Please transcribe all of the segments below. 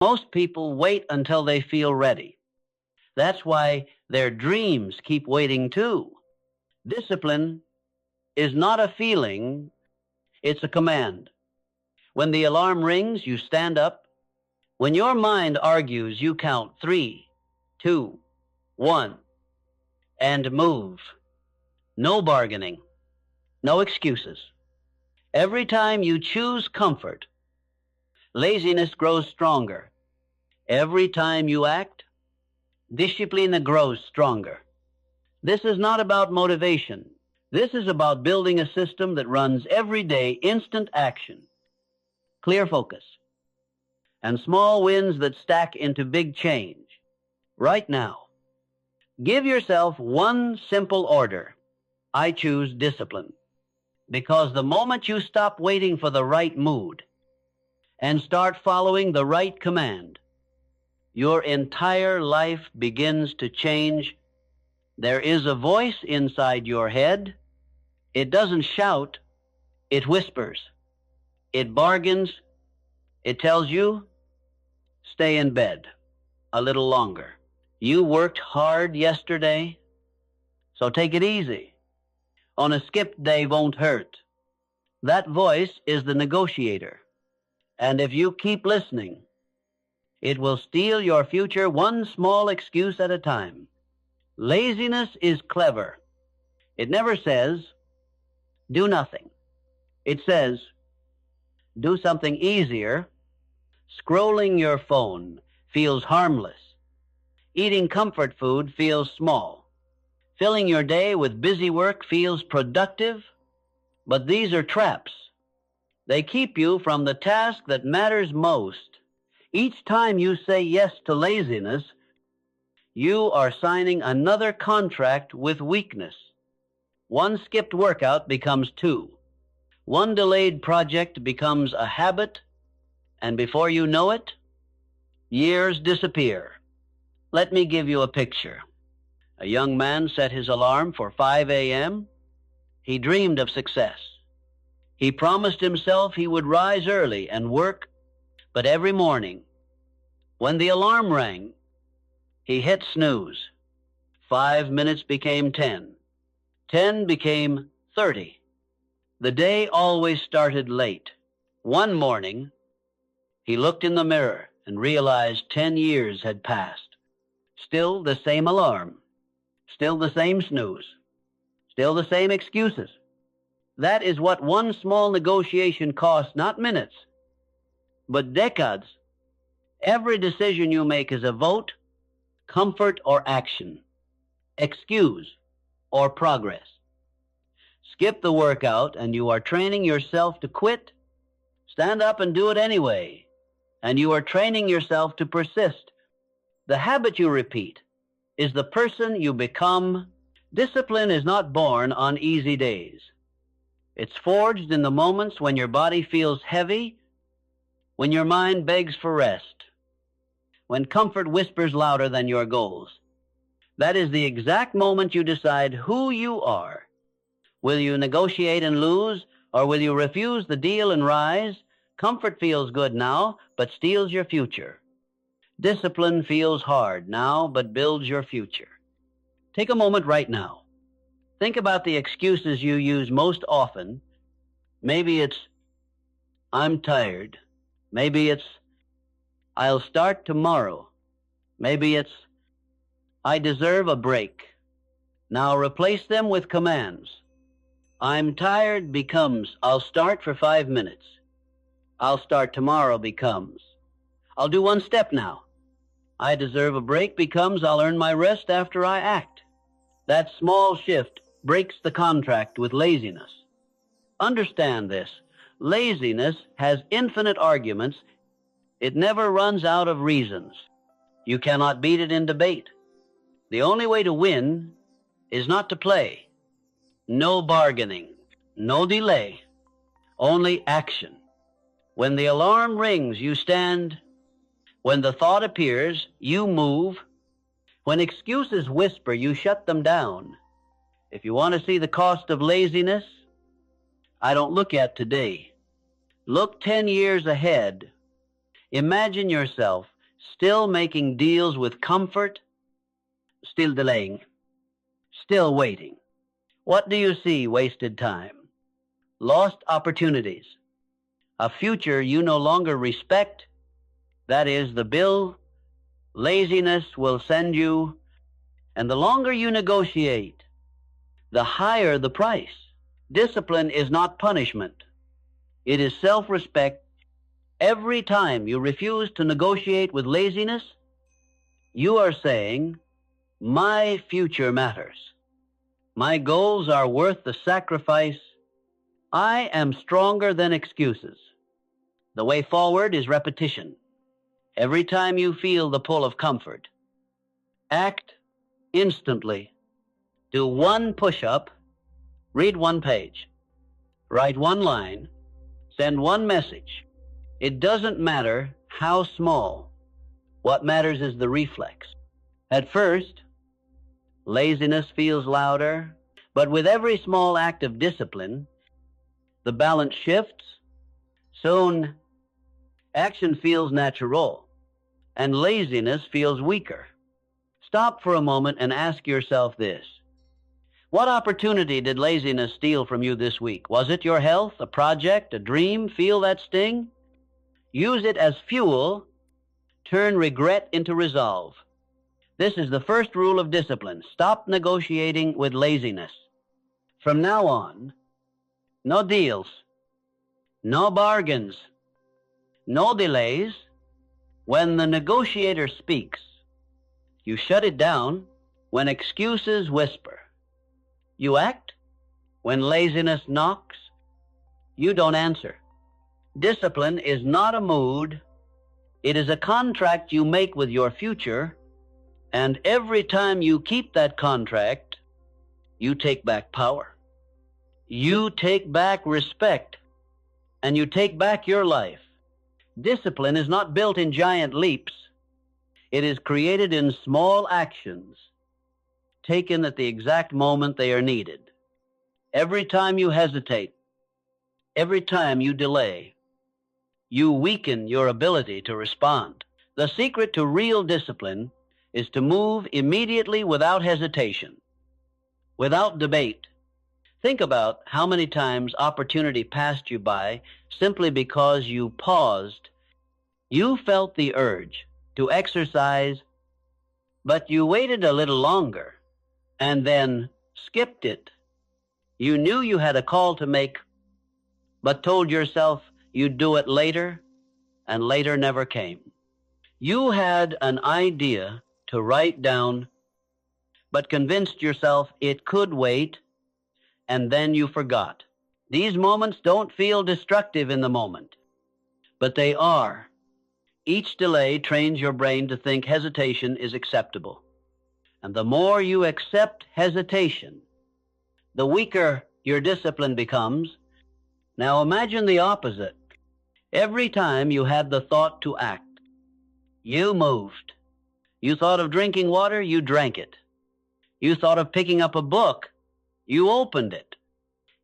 Most people wait until they feel ready. That's why their dreams keep waiting too. Discipline is not a feeling, it's a command. When the alarm rings, you stand up. When your mind argues, you count 3, 2, 1, and move. No bargaining, no excuses. Every time you choose comfort, laziness grows stronger. Every time you act, discipline grows stronger. This is not about motivation. This is about building a system that runs every day, instant action, clear focus, and small wins that stack into big change. Right now, give yourself one simple order. I choose discipline. Because the moment you stop waiting for the right mood and start following the right command, your entire life begins to change. There is a voice inside your head. It doesn't shout, it whispers. It bargains. It tells you, stay in bed a little longer. You worked hard yesterday, so take it easy. On a skipped day won't hurt. That voice is the negotiator. And if you keep listening, it will steal your future one small excuse at a time. Laziness is clever. It never says, do nothing. It says, do something easier. Scrolling your phone feels harmless. Eating comfort food feels small. Filling your day with busy work feels productive. But these are traps. They keep you from the task that matters most. Each time you say yes to laziness, you are signing another contract with weakness. One skipped workout becomes 2. One delayed project becomes a habit, and before you know it, years disappear. Let me give you a picture. A young man set his alarm for 5 a.m. He dreamed of success. He promised himself he would rise early and work, but every morning, when the alarm rang, he hit snooze. 5 minutes became 10. 10 became 30. The day always started late. One morning, he looked in the mirror and realized 10 years had passed. Still the same alarm. Still the same snooze. Still the same excuses. That is what one small negotiation costs, not minutes, but decades. Every decision you make is a vote, comfort or action, excuse or progress. Skip the workout and you are training yourself to quit. Stand up and do it anyway, and you are training yourself to persist. The habit you repeat is the person you become. Discipline is not born on easy days. It's forged in the moments when your body feels heavy, when your mind begs for rest, when comfort whispers louder than your goals. That is the exact moment you decide who you are. Will you negotiate and lose, or will you refuse the deal and rise? Comfort feels good now, but steals your future. Discipline feels hard now, but builds your future. Take a moment right now. Think about the excuses you use most often. Maybe it's, I'm tired. Maybe it's, I'll start tomorrow. Maybe it's, I deserve a break. Now replace them with commands. I'm tired becomes, I'll start for 5 minutes. I'll start tomorrow becomes, I'll do one step now. I deserve a break becomes, I'll earn my rest after I act. That small shift breaks the contract with laziness. Understand this. Laziness has infinite arguments. It never runs out of reasons. You cannot beat it in debate. The only way to win is not to play. No bargaining, no delay, only action. When the alarm rings, you stand. When the thought appears, you move. When excuses whisper, you shut them down. If you want to see the cost of laziness, I don't look at today. Look 10 years ahead. Imagine yourself still making deals with comfort, still delaying, still waiting. What do you see? Wasted time, lost opportunities, a future you no longer respect. That is the bill laziness will send you, and the longer you negotiate, the higher the price. Discipline is not punishment. It is self-respect. Every time you refuse to negotiate with laziness, you are saying, my future matters. My goals are worth the sacrifice. I am stronger than excuses. The way forward is repetition. Every time you feel the pull of comfort, act instantly. Do one push-up, read one page, write one line, send one message. It doesn't matter how small. What matters is the reflex. At first, laziness feels louder, but with every small act of discipline, the balance shifts. Soon, action feels natural, and laziness feels weaker. Stop for a moment and ask yourself this. What opportunity did laziness steal from you this week? Was it your health, a project, a dream? Feel that sting? Use it as fuel. Turn regret into resolve. This is the first rule of discipline. Stop negotiating with laziness. From now on, no deals, no bargains, no delays. When the negotiator speaks, you shut it down. When excuses whisper, you act. When laziness knocks, you don't answer. Discipline is not a mood. It is a contract you make with your future, and every time you keep that contract, you take back power. You take back respect, and you take back your life. Discipline is not built in giant leaps. It is created in small actions, taken at the exact moment they are needed. Every time you hesitate, every time you delay, you weaken your ability to respond. The secret to real discipline is to move immediately without hesitation, without debate. Think about how many times opportunity passed you by simply because you paused. You felt the urge to exercise, but you waited a little longer and then skipped it. You knew you had a call to make, but told yourself you'd do it later, and later never came. You had an idea to write down, but convinced yourself it could wait, and then you forgot. These moments don't feel destructive in the moment, but they are. Each delay trains your brain to think hesitation is acceptable. And the more you accept hesitation, the weaker your discipline becomes. Now imagine the opposite. Every time you had the thought to act, you moved. You thought of drinking water, you drank it. You thought of picking up a book, you opened it.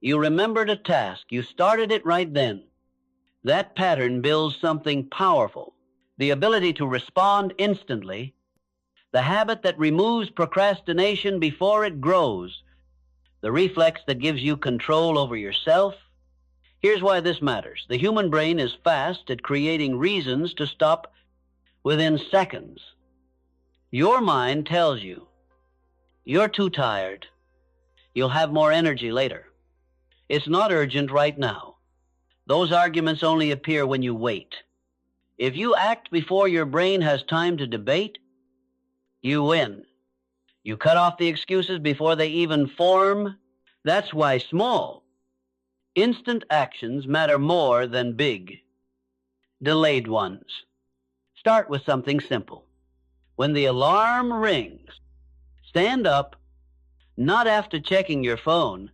You remembered a task, you started it right then. That pattern builds something powerful, the ability to respond instantly, the habit that removes procrastination before it grows, the reflex that gives you control over yourself. Here's why this matters. The human brain is fast at creating reasons to stop within seconds. Your mind tells you, you're too tired. You'll have more energy later. It's not urgent right now. Those arguments only appear when you wait. If you act before your brain has time to debate, you win. You cut off the excuses before they even form. That's why small, instant actions matter more than big, delayed ones. Start with something simple. When the alarm rings, stand up, not after checking your phone,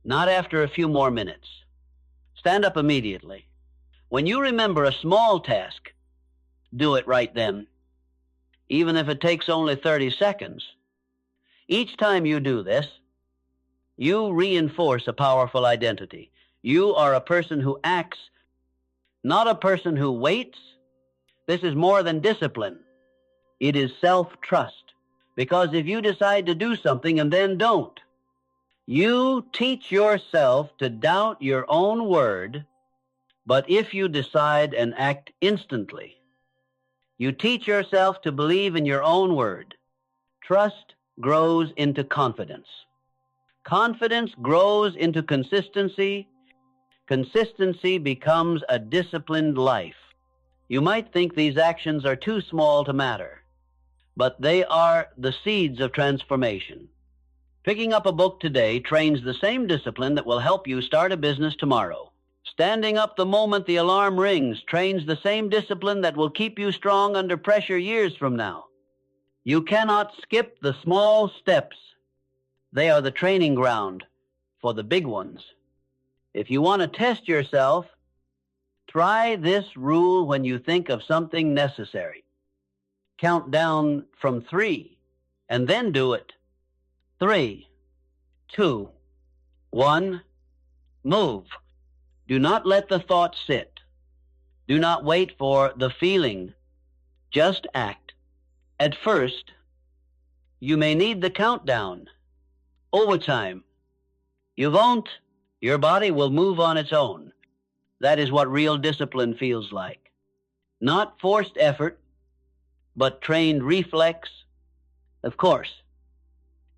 not after a few more minutes. Stand up immediately. When you remember a small task, do it right then, even if it takes only 30 seconds. Each time you do this, you reinforce a powerful identity. You are a person who acts, not a person who waits. This is more than discipline. It is self-trust. Because if you decide to do something and then don't, you teach yourself to doubt your own word. But if you decide and act instantly, you teach yourself to believe in your own word. Trust grows into confidence. Confidence grows into consistency. Consistency becomes a disciplined life. You might think these actions are too small to matter, but they are the seeds of transformation. Picking up a book today trains the same discipline that will help you start a business tomorrow. Standing up the moment the alarm rings trains the same discipline that will keep you strong under pressure years from now. You cannot skip the small steps. They are the training ground for the big ones. If you want to test yourself, try this rule when you think of something necessary. Count down from 3 and then do it. 3, 2, 1, move. Do not let the thought sit. Do not wait for the feeling. Just act. At first, you may need the countdown. Over time, you won't. Your body will move on its own. That is what real discipline feels like. Not forced effort, but trained reflex. Of course,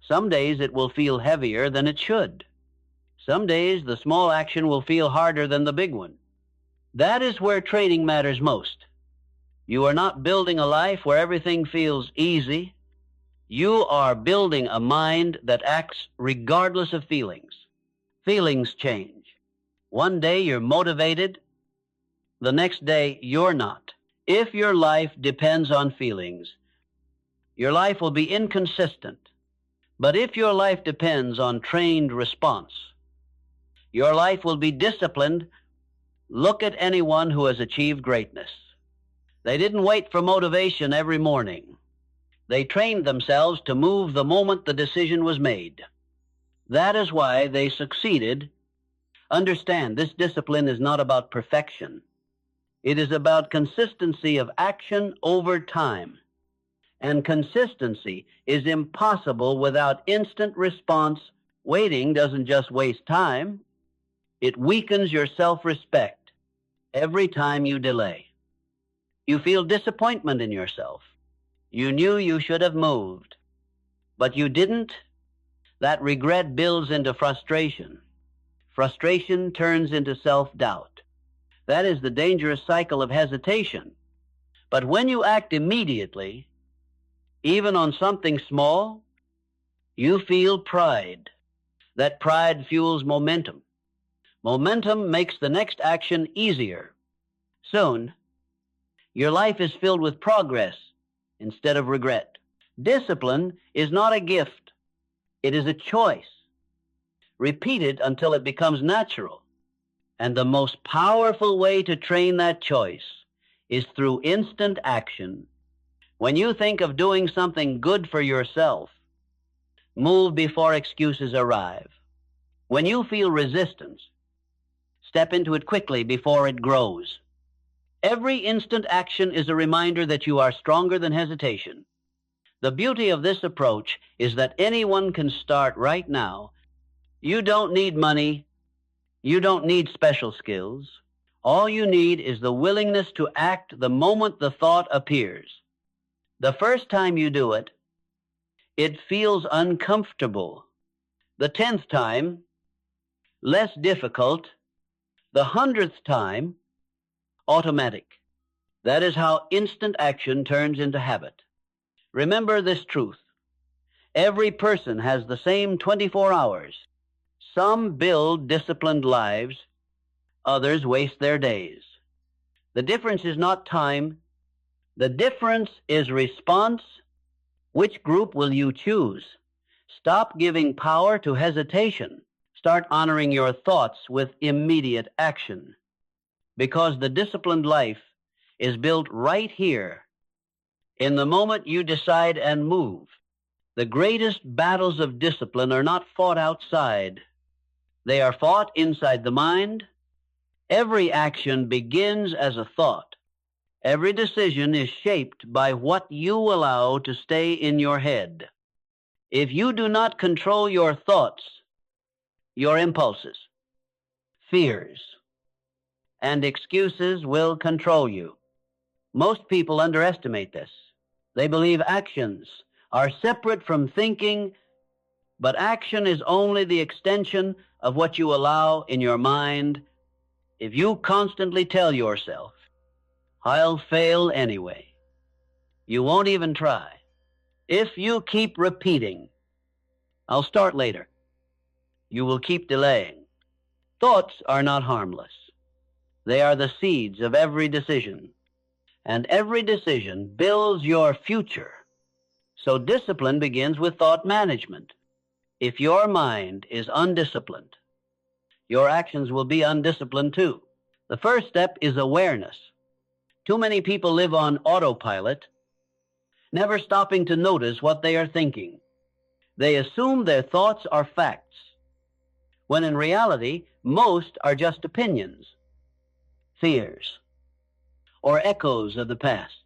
some days it will feel heavier than it should. Some days the small action will feel harder than the big one. That is where training matters most. You are not building a life where everything feels easy. You are building a mind that acts regardless of feelings. Feelings change. One day you're motivated. The next day you're not. If your life depends on feelings, your life will be inconsistent. But if your life depends on trained response, your life will be disciplined. Look at anyone who has achieved greatness. They didn't wait for motivation every morning. They trained themselves to move the moment the decision was made. That is why they succeeded. Understand, this discipline is not about perfection. It is about consistency of action over time. And consistency is impossible without instant response. Waiting doesn't just waste time. It weakens your self-respect every time you delay. You feel disappointment in yourself. You knew you should have moved, but you didn't. That regret builds into frustration. Frustration turns into self-doubt. That is the dangerous cycle of hesitation. But when you act immediately, even on something small, you feel pride. That pride fuels momentum. Momentum makes the next action easier. Soon, your life is filled with progress instead of regret. Discipline is not a gift. It is a choice. Repeat it until it becomes natural. And the most powerful way to train that choice is through instant action. When you think of doing something good for yourself, move before excuses arrive. When you feel resistance, step into it quickly before it grows. Every instant action is a reminder that you are stronger than hesitation. The beauty of this approach is that anyone can start right now. You don't need money. You don't need special skills. All you need is the willingness to act the moment the thought appears. The first time you do it, it feels uncomfortable. The 10th time, less difficult. The 100th time, automatic. That is how instant action turns into habit. Remember this truth. Every person has the same 24 hours. Some build disciplined lives. Others waste their days. The difference is not time. The difference is response. Which group will you choose? Stop giving power to hesitation. Start honoring your thoughts with immediate action. Because the disciplined life is built right here. In the moment you decide and move. The greatest battles of discipline are not fought outside. They are fought inside the mind. Every action begins as a thought. Every decision is shaped by what you allow to stay in your head. If you do not control your thoughts, your impulses, fears, and excuses will control you. Most people underestimate this. They believe actions are separate from thinking, but action is only the extension of what you allow in your mind. If you constantly tell yourself, I'll fail anyway, you won't even try. If you keep repeating, I'll start later, you will keep delaying. Thoughts are not harmless. They are the seeds of every decision, and every decision builds your future. So discipline begins with thought management. If your mind is undisciplined, your actions will be undisciplined too. The first step is awareness. Too many people live on autopilot, never stopping to notice what they are thinking. They assume their thoughts are facts, when in reality, most are just opinions, fears, or echoes of the past.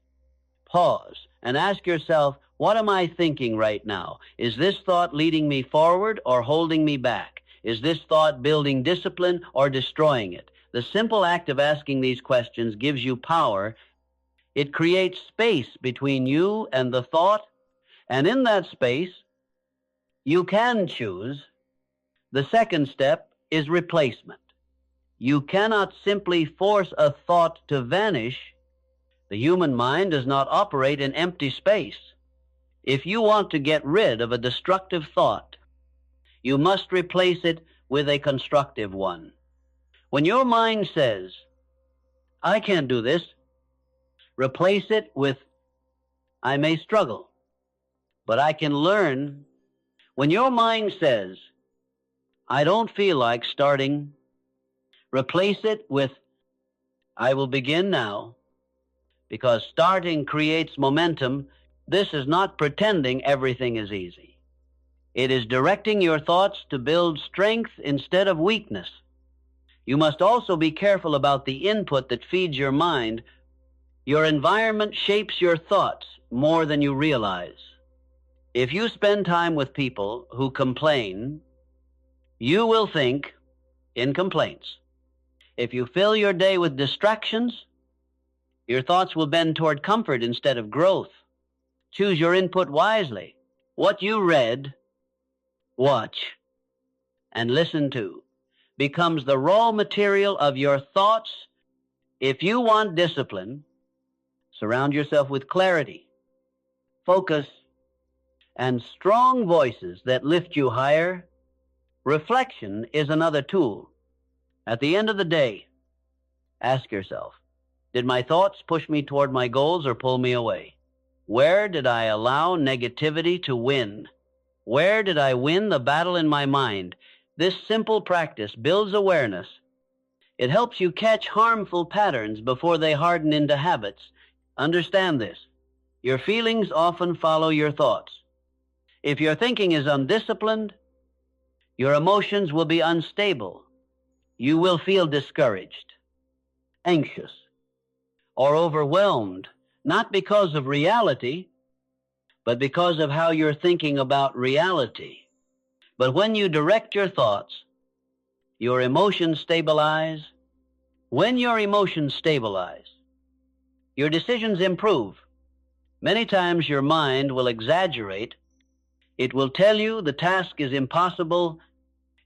Pause and ask yourself, what am I thinking right now? Is this thought leading me forward or holding me back? Is this thought building discipline or destroying it? The simple act of asking these questions gives you power. It creates space between you and the thought, and in that space, you can choose. The second step is replacement. You cannot simply force a thought to vanish. The human mind does not operate in empty space. If you want to get rid of a destructive thought, you must replace it with a constructive one. When your mind says, I can't do this, replace it with, I may struggle, but I can learn. When your mind says, I don't feel like starting, replace it with, I will begin now, because starting creates momentum. This is not pretending everything is easy. It is directing your thoughts to build strength instead of weakness. You must also be careful about the input that feeds your mind. Your environment shapes your thoughts more than you realize. If you spend time with people who complain, you will think in complaints. If you fill your day with distractions, your thoughts will bend toward comfort instead of growth. Choose your input wisely. What you read, watch, and listen to becomes the raw material of your thoughts. If you want discipline, surround yourself with clarity, focus, and strong voices that lift you higher. Reflection is another tool. At the end of the day, ask yourself, did my thoughts push me toward my goals or pull me away? Where did I allow negativity to win? Where did I win the battle in my mind? This simple practice builds awareness. It helps you catch harmful patterns before they harden into habits. Understand this. Your feelings often follow your thoughts. If your thinking is undisciplined, your emotions will be unstable. You will feel discouraged, anxious, or overwhelmed, not because of reality, but because of how you're thinking about reality. But when you direct your thoughts, your emotions stabilize. When your emotions stabilize, your decisions improve. Many times your mind will exaggerate. It will tell you the task is impossible.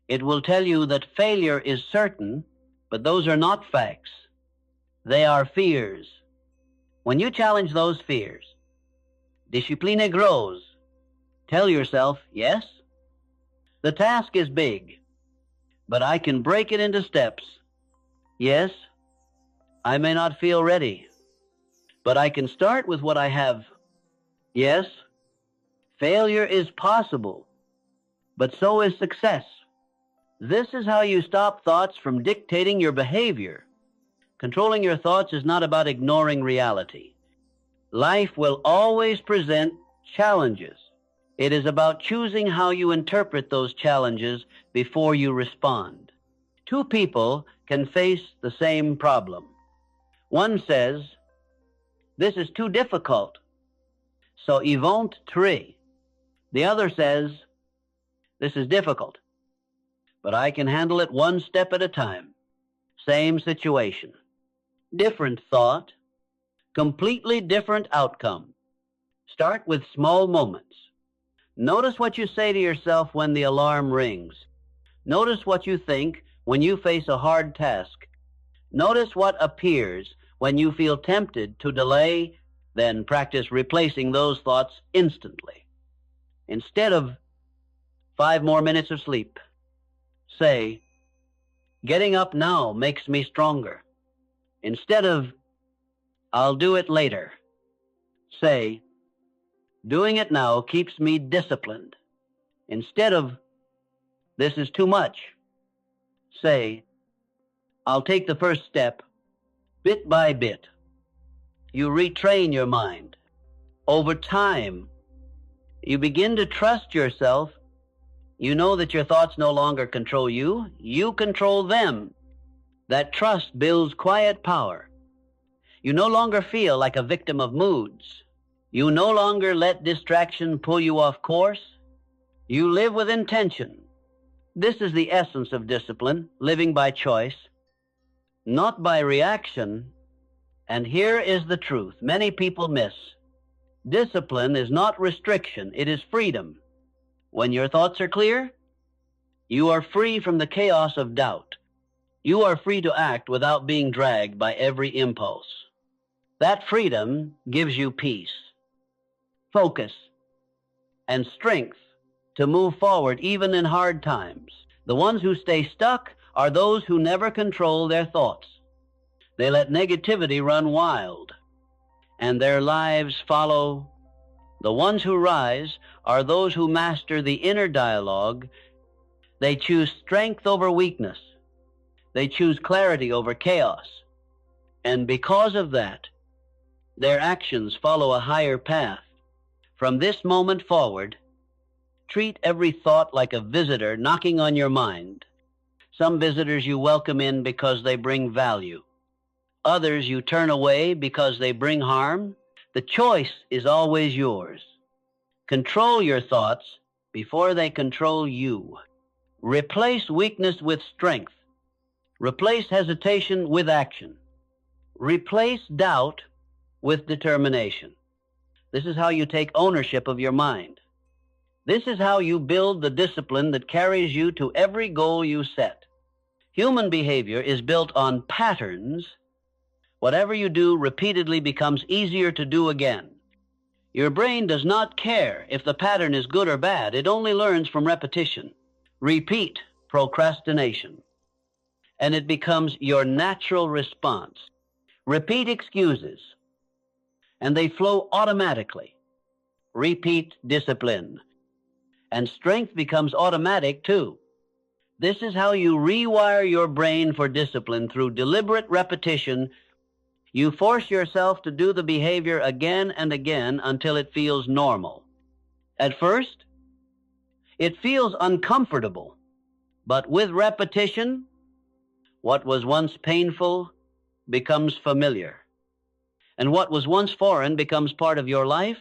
It will tell you that failure is certain, but those are not facts. They are fears. When you challenge those fears, discipline grows. Tell yourself, yes, the task is big, but I can break it into steps. Yes, I may not feel ready, but I can start with what I have. Yes, failure is possible, but so is success. This is how you stop thoughts from dictating your behavior. Controlling your thoughts is not about ignoring reality. Life will always present challenges. It is about choosing how you interpret those challenges before you respond. Two people can face the same problem. One says, This is too difficult, so it won't try. The other says, this is difficult, but I can handle it one step at a time. Same situation, different thought, completely different outcome. Start with small moments. Notice what you say to yourself when the alarm rings. Notice what you think when you face a hard task. Notice what appears when you feel tempted to delay, then practice replacing those thoughts instantly. Instead of 5 more minutes of sleep, say, getting up now makes me stronger. Instead of, I'll do it later, say, doing it now keeps me disciplined. Instead of, this is too much, say, I'll take the first step, bit by bit. You retrain your mind. Over time, you begin to trust yourself. You know that your thoughts no longer control you. You control them. That trust builds quiet power. You no longer feel like a victim of moods. You no longer let distraction pull you off course. You live with intention. This is the essence of discipline, living by choice, not by reaction. And here is the truth many people miss. Discipline is not restriction, it is freedom. When your thoughts are clear, you are free from the chaos of doubt. You are free to act without being dragged by every impulse. That freedom gives you peace, focus, and strength to move forward even in hard times. The ones who stay stuck are those who never control their thoughts. They let negativity run wild, and their lives follow. The ones who rise are those who master the inner dialogue. They choose strength over weakness. They choose clarity over chaos. And because of that, their actions follow a higher path. From this moment forward, treat every thought like a visitor knocking on your mind. Some visitors you welcome in because they bring value. Others you turn away because they bring harm. The choice is always yours. Control your thoughts before they control you. Replace weakness with strength. Replace hesitation with action. Replace doubt with determination. This is how you take ownership of your mind. This is how you build the discipline that carries you to every goal you set. Human behavior is built on patterns. Whatever you do repeatedly becomes easier to do again. Your brain does not care if the pattern is good or bad. It only learns from repetition. Repeat procrastination, and it becomes your natural response. Repeat excuses, and they flow automatically. Repeat discipline, and strength becomes automatic too. This is how you rewire your brain for discipline through deliberate repetition. You force yourself to do the behavior again and again until it feels normal. At first, it feels uncomfortable, but with repetition, what was once painful becomes familiar. And what was once foreign becomes part of your life.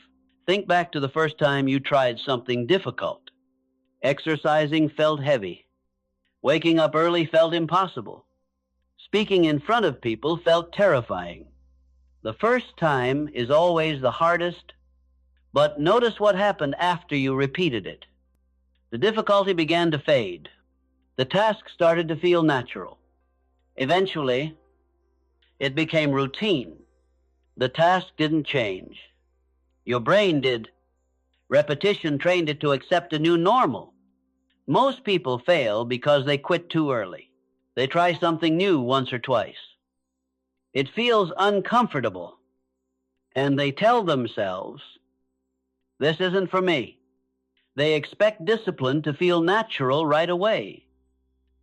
Think back to the first time you tried something difficult. Exercising felt heavy. Waking up early felt impossible. Speaking in front of people felt terrifying. The first time is always the hardest, but notice what happened after you repeated it. The difficulty began to fade. The task started to feel natural. Eventually, it became routine. The task didn't change. Your brain did. Repetition trained it to accept a new normal. Most people fail because they quit too early. They try something new once or twice. It feels uncomfortable, and they tell themselves, this isn't for me. They expect discipline to feel natural right away.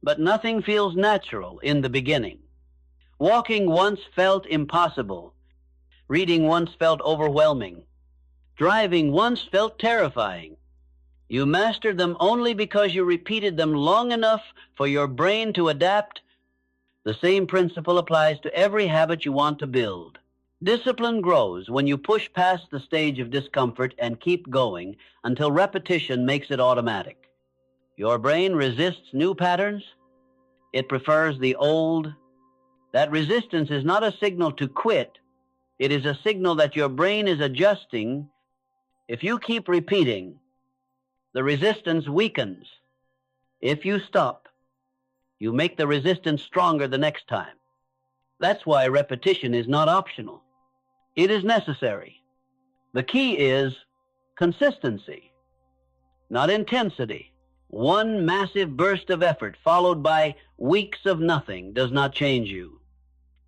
But nothing feels natural in the beginning. Walking once felt impossible. Reading once felt overwhelming. Driving once felt terrifying. You mastered them only because you repeated them long enough for your brain to adapt. The same principle applies to every habit you want to build. Discipline grows when you push past the stage of discomfort and keep going until repetition makes it automatic. Your brain resists new patterns. It prefers the old. That resistance is not a signal to quit. It is a signal that your brain is adjusting. If you keep repeating, the resistance weakens. If you stop, you make the resistance stronger the next time. That's why repetition is not optional. It is necessary. The key is consistency, not intensity. One massive burst of effort followed by weeks of nothing does not change you.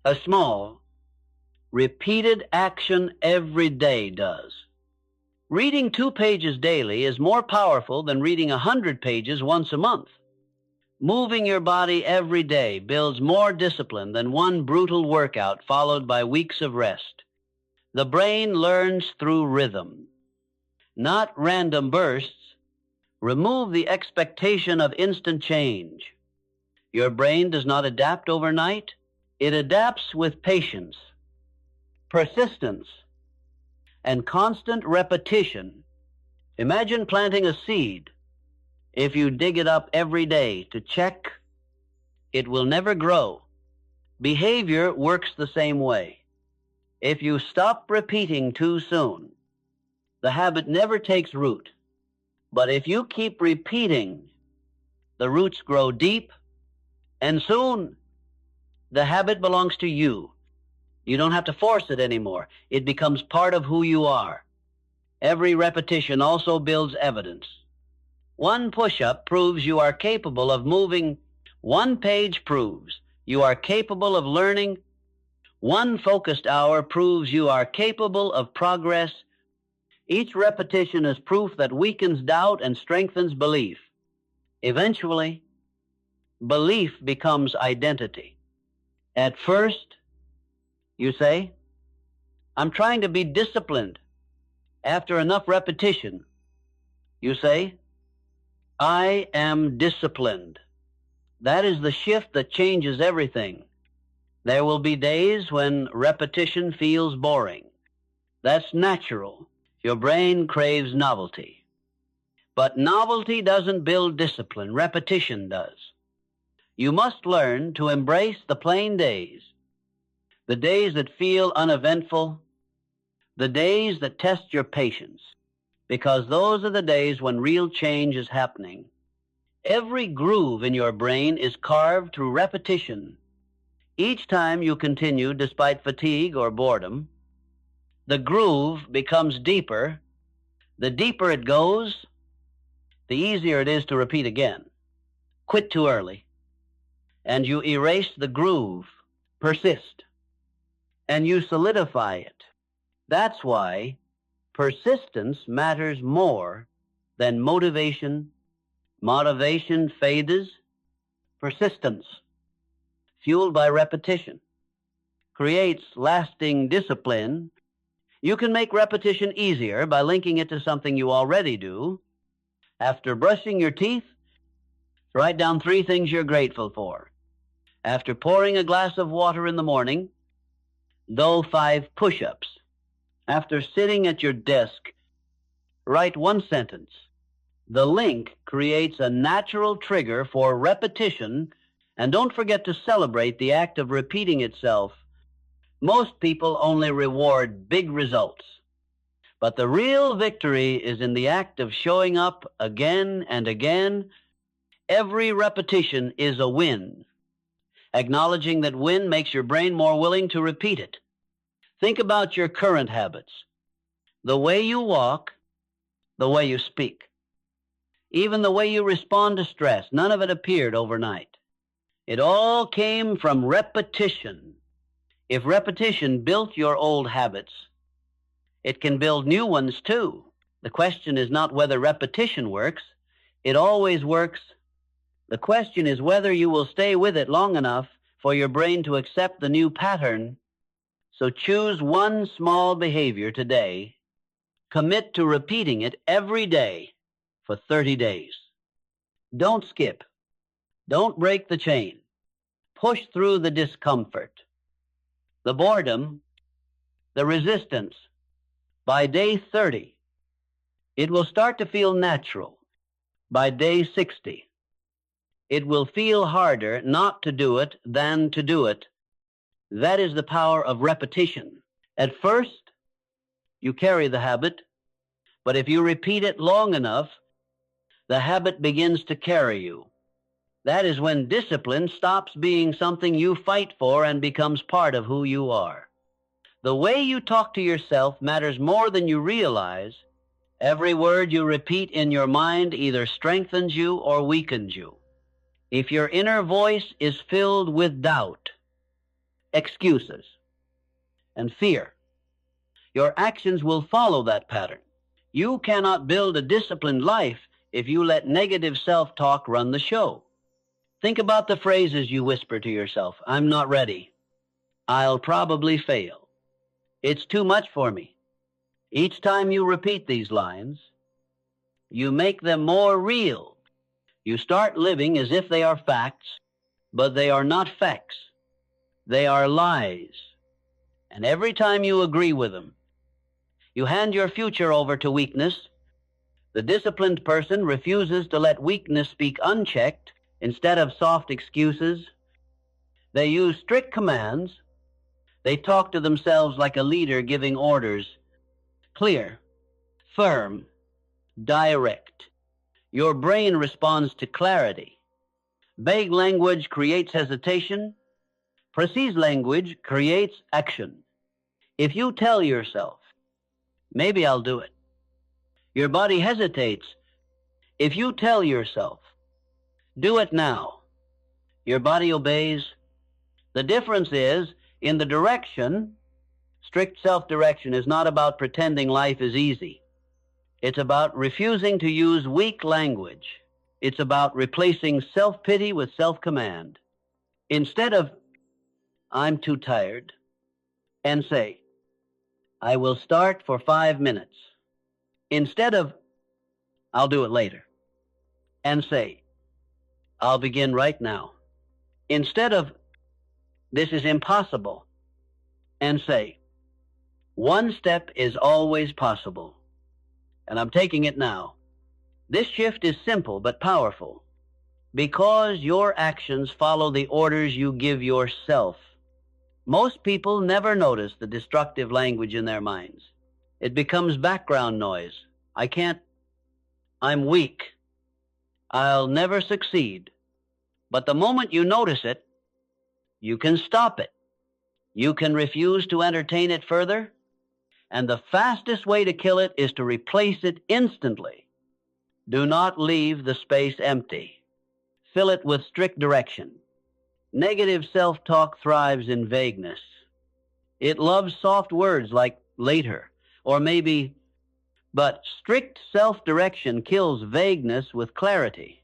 A small, repeated action every day does. Reading 2 pages daily is more powerful than reading 100 pages once a month. Moving your body every day builds more discipline than one brutal workout followed by weeks of rest. The brain learns through rhythm, not random bursts. Remove the expectation of instant change. Your brain does not adapt overnight. It adapts with patience, persistence, and constant repetition. Imagine planting a seed. If you dig it up every day to check, it will never grow. Behavior works the same way. If you stop repeating too soon, the habit never takes root. But if you keep repeating, the roots grow deep, and soon the habit belongs to you. You don't have to force it anymore. It becomes part of who you are. Every repetition also builds evidence. One push-up proves you are capable of moving. One page proves you are capable of learning. One focused hour proves you are capable of progress. Each repetition is proof that weakens doubt and strengthens belief. Eventually, belief becomes identity. At first, you say, I'm trying to be disciplined. After enough repetition, you say, I am disciplined. That is the shift that changes everything. There will be days when repetition feels boring. That's natural. Your brain craves novelty. But novelty doesn't build discipline. Repetition does. You must learn to embrace the plain days, the days that feel uneventful, the days that test your patience, because those are the days when real change is happening. Every groove in your brain is carved through repetition. Each time you continue despite fatigue or boredom, the groove becomes deeper. The deeper it goes, the easier it is to repeat again. Quit too early, and you erase the groove. Persist, and you solidify it. That's why persistence matters more than motivation. Motivation fades. Persistence, fueled by repetition, creates lasting discipline. You can make repetition easier by linking it to something you already do. After brushing your teeth, write down 3 things you're grateful for. After pouring a glass of water in the morning, do 5 push-ups. After sitting at your desk, write 1 sentence. The link creates a natural trigger for repetition, and don't forget to celebrate the act of repeating itself. Most people only reward big results, but the real victory is in the act of showing up again and again. Every repetition is a win. Acknowledging that win makes your brain more willing to repeat it. Think about your current habits, the way you walk, the way you speak, even the way you respond to stress. None of it appeared overnight. It all came from repetition. If repetition built your old habits, it can build new ones too. The question is not whether repetition works. It always works. The question is whether you will stay with it long enough for your brain to accept the new pattern. So choose one small behavior today. Commit to repeating it every day for 30 days. Don't skip. Don't break the chain. Push through the discomfort, the boredom, the resistance. By day 30, it will start to feel natural. By day 60, it will feel harder not to do it than to do it. That is the power of repetition. At first, you carry the habit, but if you repeat it long enough, the habit begins to carry you. That is when discipline stops being something you fight for and becomes part of who you are. The way you talk to yourself matters more than you realize. Every word you repeat in your mind either strengthens you or weakens you. If your inner voice is filled with doubt, excuses, and fear, your actions will follow that pattern. You cannot build a disciplined life if you let negative self-talk run the show. Think about the phrases you whisper to yourself. I'm not ready. I'll probably fail. It's too much for me. Each time you repeat these lines, you make them more real. You start living as if they are facts, but they are not facts. They are lies. And every time you agree with them, you hand your future over to weakness. The disciplined person refuses to let weakness speak unchecked. Instead of soft excuses, they use strict commands. They talk to themselves like a leader giving orders. Clear, firm, direct. Your brain responds to clarity. Vague language creates hesitation. Precise language creates action. If you tell yourself, maybe I'll do it, your body hesitates. If you tell yourself, do it now, your body obeys. The difference is in the direction. Strict self-direction is not about pretending life is easy. It's about refusing to use weak language. It's about replacing self-pity with self-command. Instead of, I'm too tired, and say, I will start for 5 minutes. Instead of, I'll do it later, and say, I'll begin right now. Instead of, this is impossible, and say, one step is always possible, and I'm taking it now. This shift is simple but powerful because your actions follow the orders you give yourself. Most people never notice the destructive language in their minds. It becomes background noise. I can't. I'm weak. I'll never succeed. But the moment you notice it, you can stop it. You can refuse to entertain it further. And the fastest way to kill it is to replace it instantly. Do not leave the space empty. Fill it with strict direction. Negative self-talk thrives in vagueness. It loves soft words like later or maybe, but strict self-direction kills vagueness with clarity.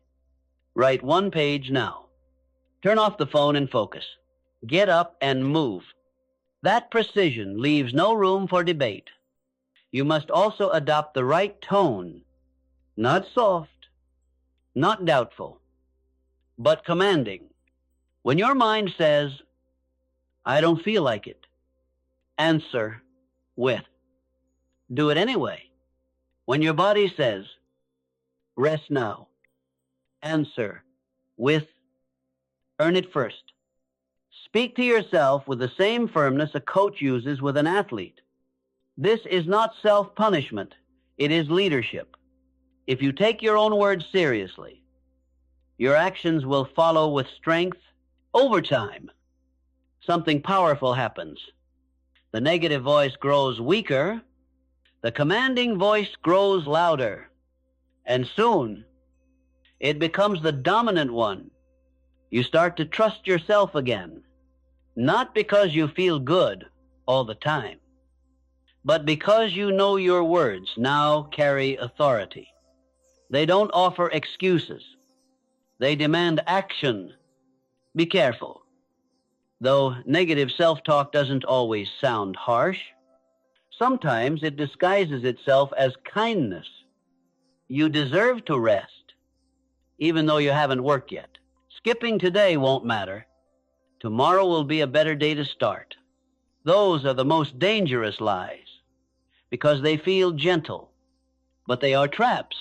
Write 1 page now. Turn off the phone and focus. Get up and move. That precision leaves no room for debate. You must also adopt the right tone, not soft, not doubtful, but commanding. When your mind says, I don't feel like it, answer with, do it anyway. When your body says, rest now, answer with, earn it first. Speak to yourself with the same firmness a coach uses with an athlete. This is not self-punishment. It is leadership. If you take your own words seriously, your actions will follow with strength. Over time, something powerful happens. The negative voice grows weaker. The commanding voice grows louder. And soon, it becomes the dominant one. You start to trust yourself again. Not because you feel good all the time, but because you know your words now carry authority. They don't offer excuses. They demand action. Be careful. Though negative self-talk doesn't always sound harsh, sometimes it disguises itself as kindness. You deserve to rest, even though you haven't worked yet. Skipping today won't matter. Tomorrow will be a better day to start. Those are the most dangerous lies because they feel gentle, but they are traps.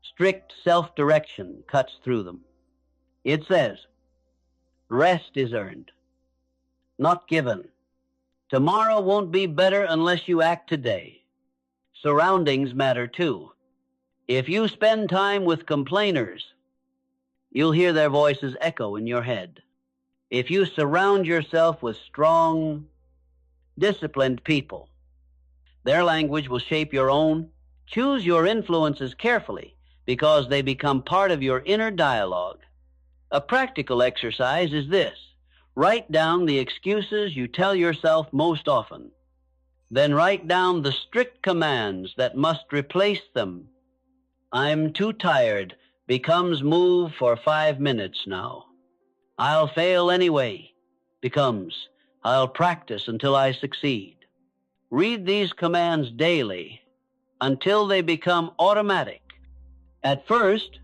Strict self-direction cuts through them. It says, rest is earned, not given. Tomorrow won't be better unless you act today. Surroundings matter too. If you spend time with complainers, you'll hear their voices echo in your head. If you surround yourself with strong, disciplined people, their language will shape your own. Choose your influences carefully because they become part of your inner dialogue. A practical exercise is this. Write down the excuses you tell yourself most often. Then write down the strict commands that must replace them. I'm too tired becomes move for 5 minutes now. I'll fail anyway becomes I'll practice until I succeed. Read these commands daily until they become automatic. At first,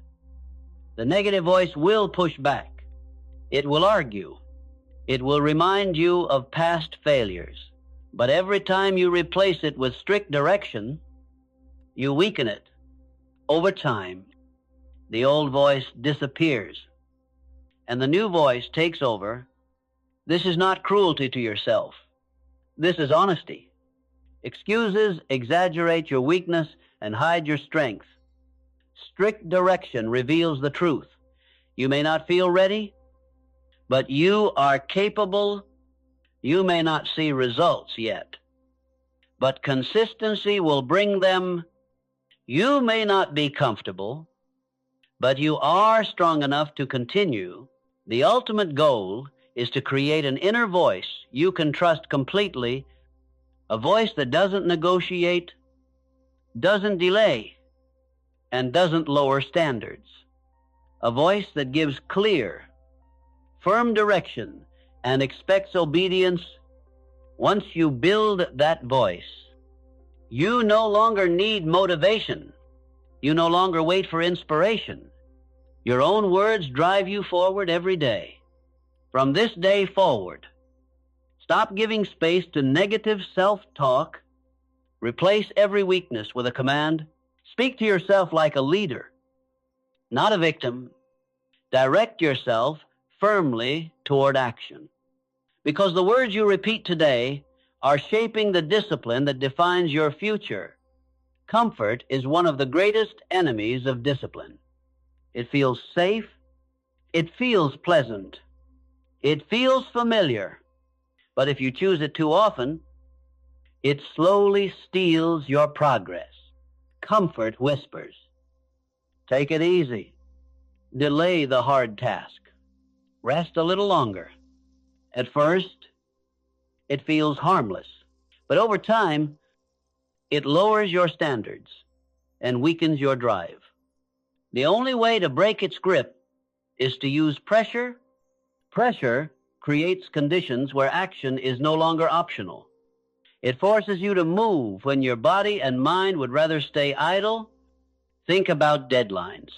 the negative voice will push back. It will argue. It will remind you of past failures. But every time you replace it with strict direction, you weaken it. Over time, the old voice disappears, and the new voice takes over. This is not cruelty to yourself. This is honesty. Excuses exaggerate your weakness and hide your strength. Strict direction reveals the truth. You may not feel ready, but you are capable. You may not see results yet, but consistency will bring them. You may not be comfortable, but you are strong enough to continue. The ultimate goal is to create an inner voice you can trust completely, a voice that doesn't negotiate, doesn't delay, and doesn't lower standards. A voice that gives clear, firm direction and expects obedience. Once you build that voice, you no longer need motivation. You no longer wait for inspiration. Your own words drive you forward every day. From this day forward, stop giving space to negative self-talk. Replace every weakness with a command. Speak to yourself like a leader, not a victim. Direct yourself firmly toward action, because the words you repeat today are shaping the discipline that defines your future. Comfort is one of the greatest enemies of discipline. It feels safe. It feels pleasant. It feels familiar. But if you choose it too often, it slowly steals your progress. Comfort whispers, take it easy. Delay the hard task. Rest a little longer. At first, it feels harmless, but over time, it lowers your standards and weakens your drive. The only way to break its grip is to use pressure. Pressure creates conditions where action is no longer optional. It forces you to move when your body and mind would rather stay idle. Think about deadlines.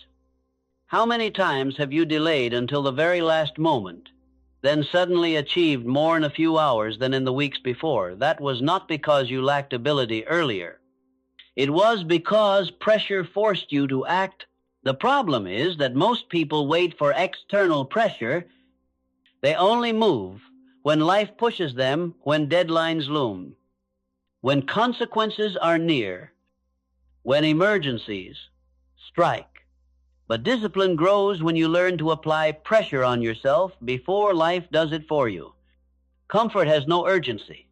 How many times have you delayed until the very last moment, then suddenly achieved more in a few hours than in the weeks before? That was not because you lacked ability earlier. It was because pressure forced you to act. The problem is that most people wait for external pressure. They only move when life pushes them, when deadlines loom, when consequences are near, when emergencies strike. But discipline grows when you learn to apply pressure on yourself before life does it for you. Comfort has no urgency.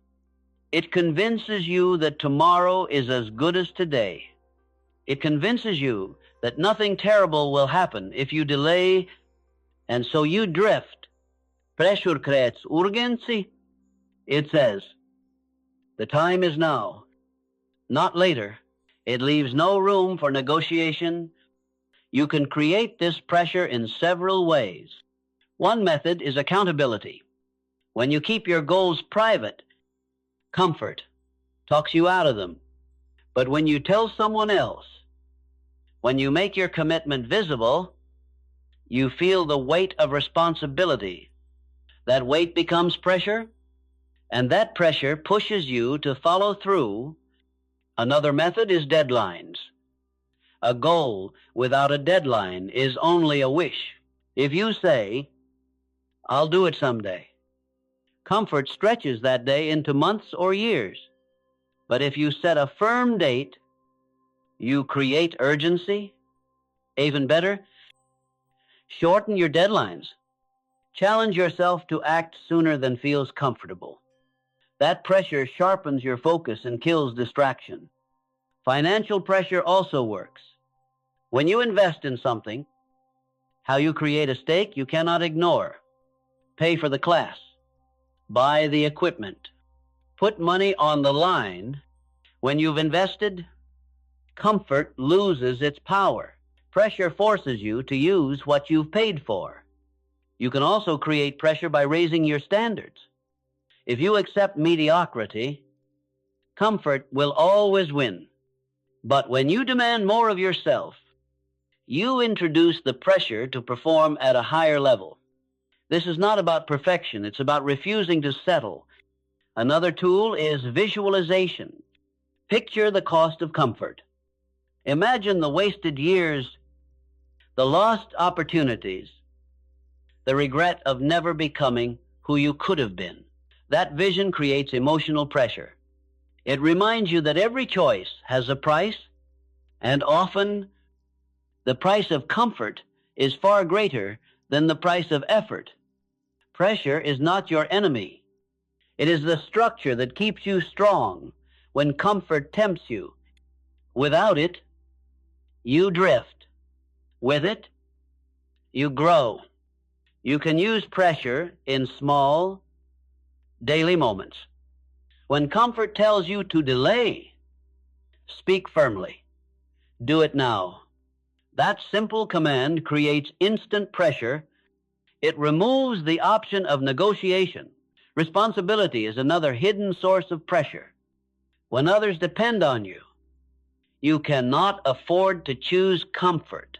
It convinces you that tomorrow is as good as today. It convinces you that nothing terrible will happen if you delay, and so you drift. Pressure creates urgency. It says, the time is now, not later. It leaves no room for negotiation. You can create this pressure in several ways. One method is accountability. When you keep your goals private, comfort talks you out of them. But when you tell someone else, when you make your commitment visible, you feel the weight of responsibility. That weight becomes pressure. and that pressure pushes you to follow through. Another method is deadlines. A goal without a deadline is only a wish. If you say, "I'll do it someday," comfort stretches that day into months or years. But if you set a firm date, you create urgency. Even better, shorten your deadlines. Challenge yourself to act sooner than feels comfortable. That pressure sharpens your focus and kills distraction. Financial pressure also works. When you invest in something, how you create a stake you cannot ignore. Pay for the class. Buy the equipment. Put money on the line. When you've invested, comfort loses its power. Pressure forces you to use what you've paid for. You can also create pressure by raising your standards. If you accept mediocrity, comfort will always win. But when you demand more of yourself, you introduce the pressure to perform at a higher level. This is not about perfection, it's about refusing to settle. Another tool is visualization. Picture the cost of comfort. Imagine the wasted years, the lost opportunities, the regret of never becoming who you could have been. That vision creates emotional pressure. It reminds you that every choice has a price, and often the price of comfort is far greater than the price of effort. Pressure is not your enemy. It is the structure that keeps you strong when comfort tempts you. Without it, you drift. With it, you grow. You can use pressure in small, daily moments. When comfort tells you to delay, speak firmly. Do it now. That simple command creates instant pressure. It removes the option of negotiation. Responsibility is another hidden source of pressure. When others depend on you, you cannot afford to choose comfort.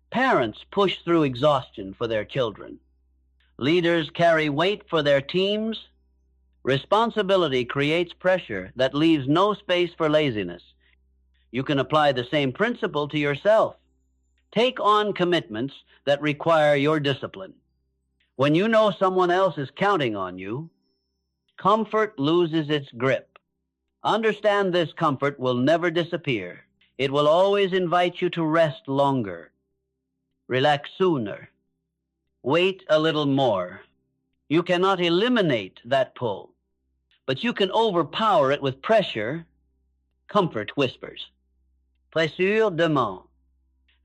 Parents push through exhaustion for their children. Leaders carry weight for their teams. Responsibility creates pressure that leaves no space for laziness. You can apply the same principle to yourself. Take on commitments that require your discipline. When you know someone else is counting on you, comfort loses its grip. Understand this comfort will never disappear. It will always invite you to rest longer, relax sooner, wait a little more. You cannot eliminate that pull, but you can overpower it with pressure. Comfort whispers, "Pressure demain."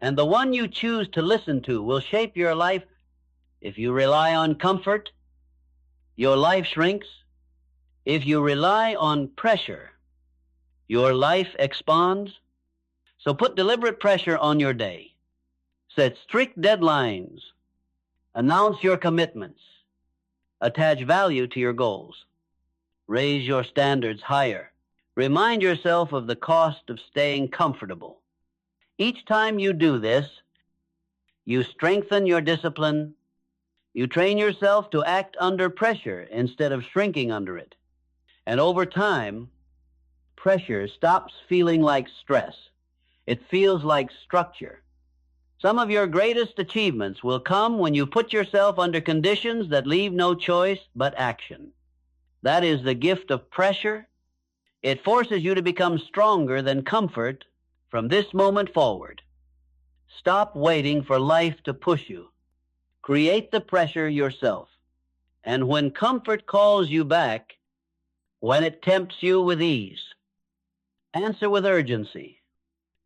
And the one you choose to listen to will shape your life. If you rely on comfort, your life shrinks. If you rely on pressure, your life expands. So put deliberate pressure on your day. Set strict deadlines. Announce your commitments. Attach value to your goals. Raise your standards higher. Remind yourself of the cost of staying comfortable. Each time you do this, you strengthen your discipline. You train yourself to act under pressure instead of shrinking under it. And over time, pressure stops feeling like stress. It feels like structure. Some of your greatest achievements will come when you put yourself under conditions that leave no choice but action. That is the gift of pressure. It forces you to become stronger than comfort from this moment forward. Stop waiting for life to push you. Create the pressure yourself. And when comfort calls you back, when it tempts you with ease, answer with urgency.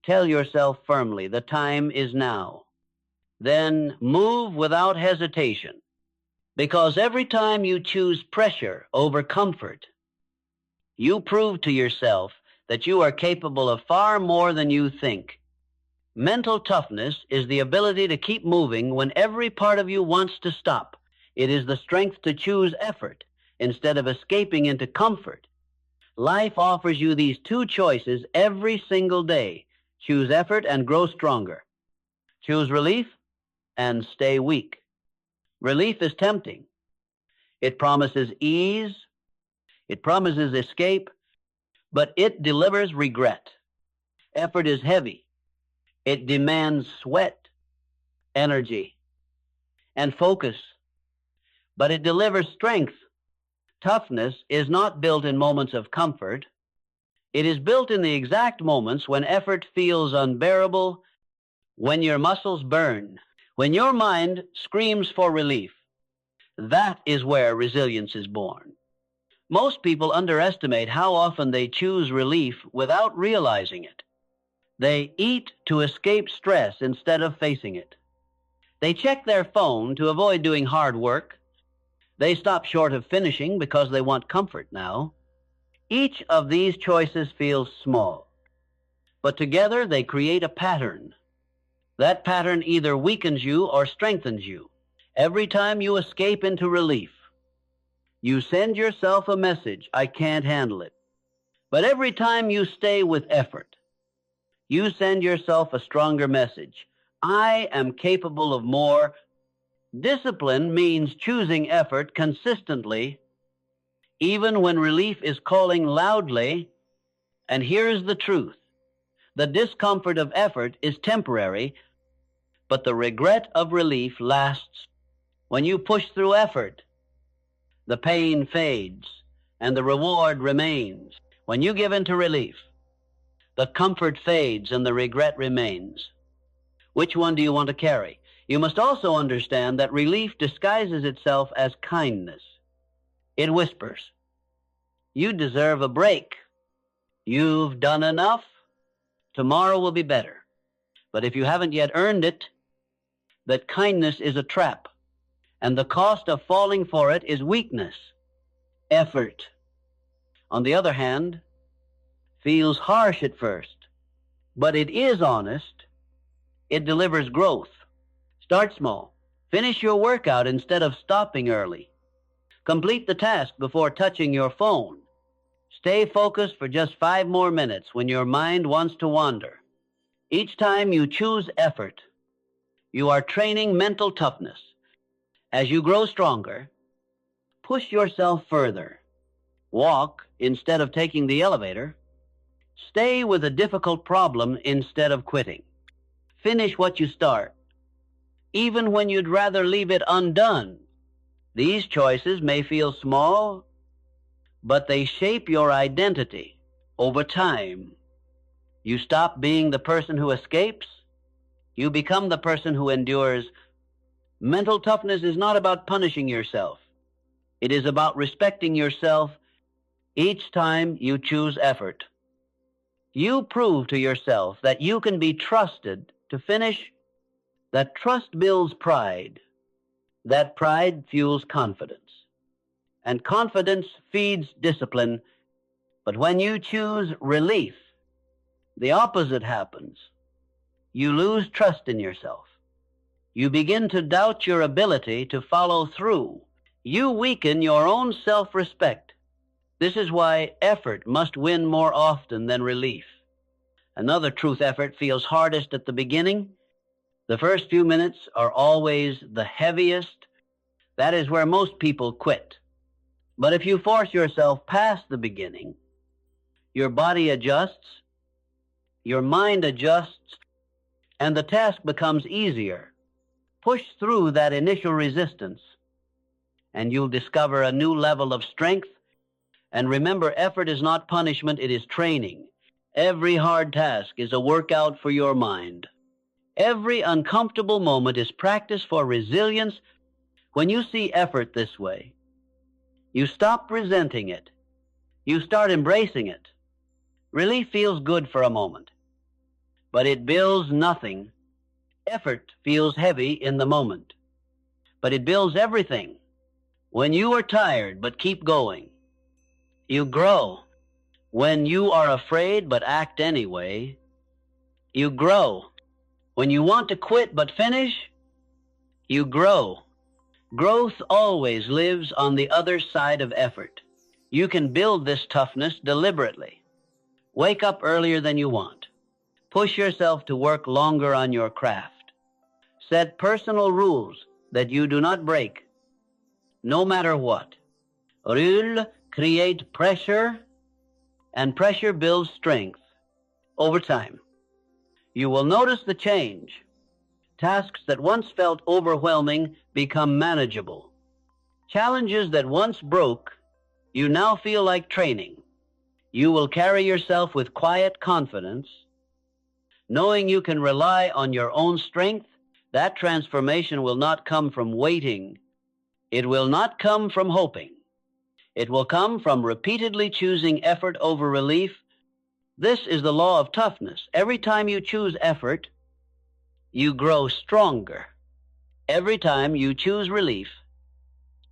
Tell yourself firmly, the time is now. Then move without hesitation. Because every time you choose pressure over comfort, you prove to yourself that you are capable of far more than you think. Mental toughness is the ability to keep moving when every part of you wants to stop. It is the strength to choose effort instead of escaping into comfort. Life offers you these two choices every single day. Choose effort and grow stronger. Choose relief and stay weak. Relief is tempting. It promises ease. It promises escape, but it delivers regret. Effort is heavy. It demands sweat, energy, and focus, but it delivers strength. Toughness is not built in moments of comfort. It is built in the exact moments when effort feels unbearable, when your muscles burn, when your mind screams for relief. That is where resilience is born. Most people underestimate how often they choose relief without realizing it. They eat to escape stress instead of facing it. They check their phone to avoid doing hard work. They stop short of finishing because they want comfort now. Each of these choices feels small, but together they create a pattern. That pattern either weakens you or strengthens you. Every time you escape into relief, you send yourself a message, I can't handle it. But every time you stay with effort, you send yourself a stronger message, I am capable of more. Discipline means choosing effort consistently, even when relief is calling loudly. And here's the truth. The discomfort of effort is temporary, but the regret of relief lasts. When you push through effort, the pain fades and the reward remains. When you give in to relief, the comfort fades and the regret remains. Which one do you want to carry? You must also understand that relief disguises itself as kindness. It whispers, you deserve a break. You've done enough. Tomorrow will be better. But if you haven't yet earned it, that kindness is a trap, and the cost of falling for it is weakness. Effort, on the other hand, feels harsh at first, but it is honest. It delivers growth. Start small. Finish your workout instead of stopping early. Complete the task before touching your phone. Stay focused for just 5 more minutes when your mind wants to wander. Each time you choose effort, you are training mental toughness. As you grow stronger, push yourself further. Walk instead of taking the elevator. Stay with a difficult problem instead of quitting. Finish what you start, even when you'd rather leave it undone. These choices may feel small, but they shape your identity over time. You stop being the person who escapes. You become the person who endures. Mental toughness is not about punishing yourself. It is about respecting yourself each time you choose effort. You prove to yourself that you can be trusted to finish. That trust builds pride. That pride fuels confidence. And confidence feeds discipline. But when you choose relief, the opposite happens. You lose trust in yourself. You begin to doubt your ability to follow through. You weaken your own self-respect. This is why effort must win more often than relief. Another truth: effort feels hardest at the beginning. The first few minutes are always the heaviest. That is where most people quit. But if you force yourself past the beginning, your body adjusts, your mind adjusts, and the task becomes easier. Push through that initial resistance, and you'll discover a new level of strength. And remember, effort is not punishment, it is training. Every hard task is a workout for your mind. Every uncomfortable moment is practice for resilience. When you see effort this way, you stop resenting it. You start embracing it. Relief feels good for a moment, but it builds nothing. Effort feels heavy in the moment, but it builds everything. When you are tired but keep going, you grow. When you are afraid but act anyway, you grow. When you want to quit but finish, you grow. Growth always lives on the other side of effort. You can build this toughness deliberately. Wake up earlier than you want. Push yourself to work longer on your craft. Set personal rules that you do not break, no matter what. Rule create pressure, and pressure builds strength over time. You will notice the change. Tasks that once felt overwhelming become manageable. Challenges that once broke, you now feel like training. You will carry yourself with quiet confidence, knowing you can rely on your own strength. That transformation will not come from waiting. It will not come from hoping. It will come from repeatedly choosing effort over relief. This is the law of toughness. Every time you choose effort, you grow stronger. Every time you choose relief,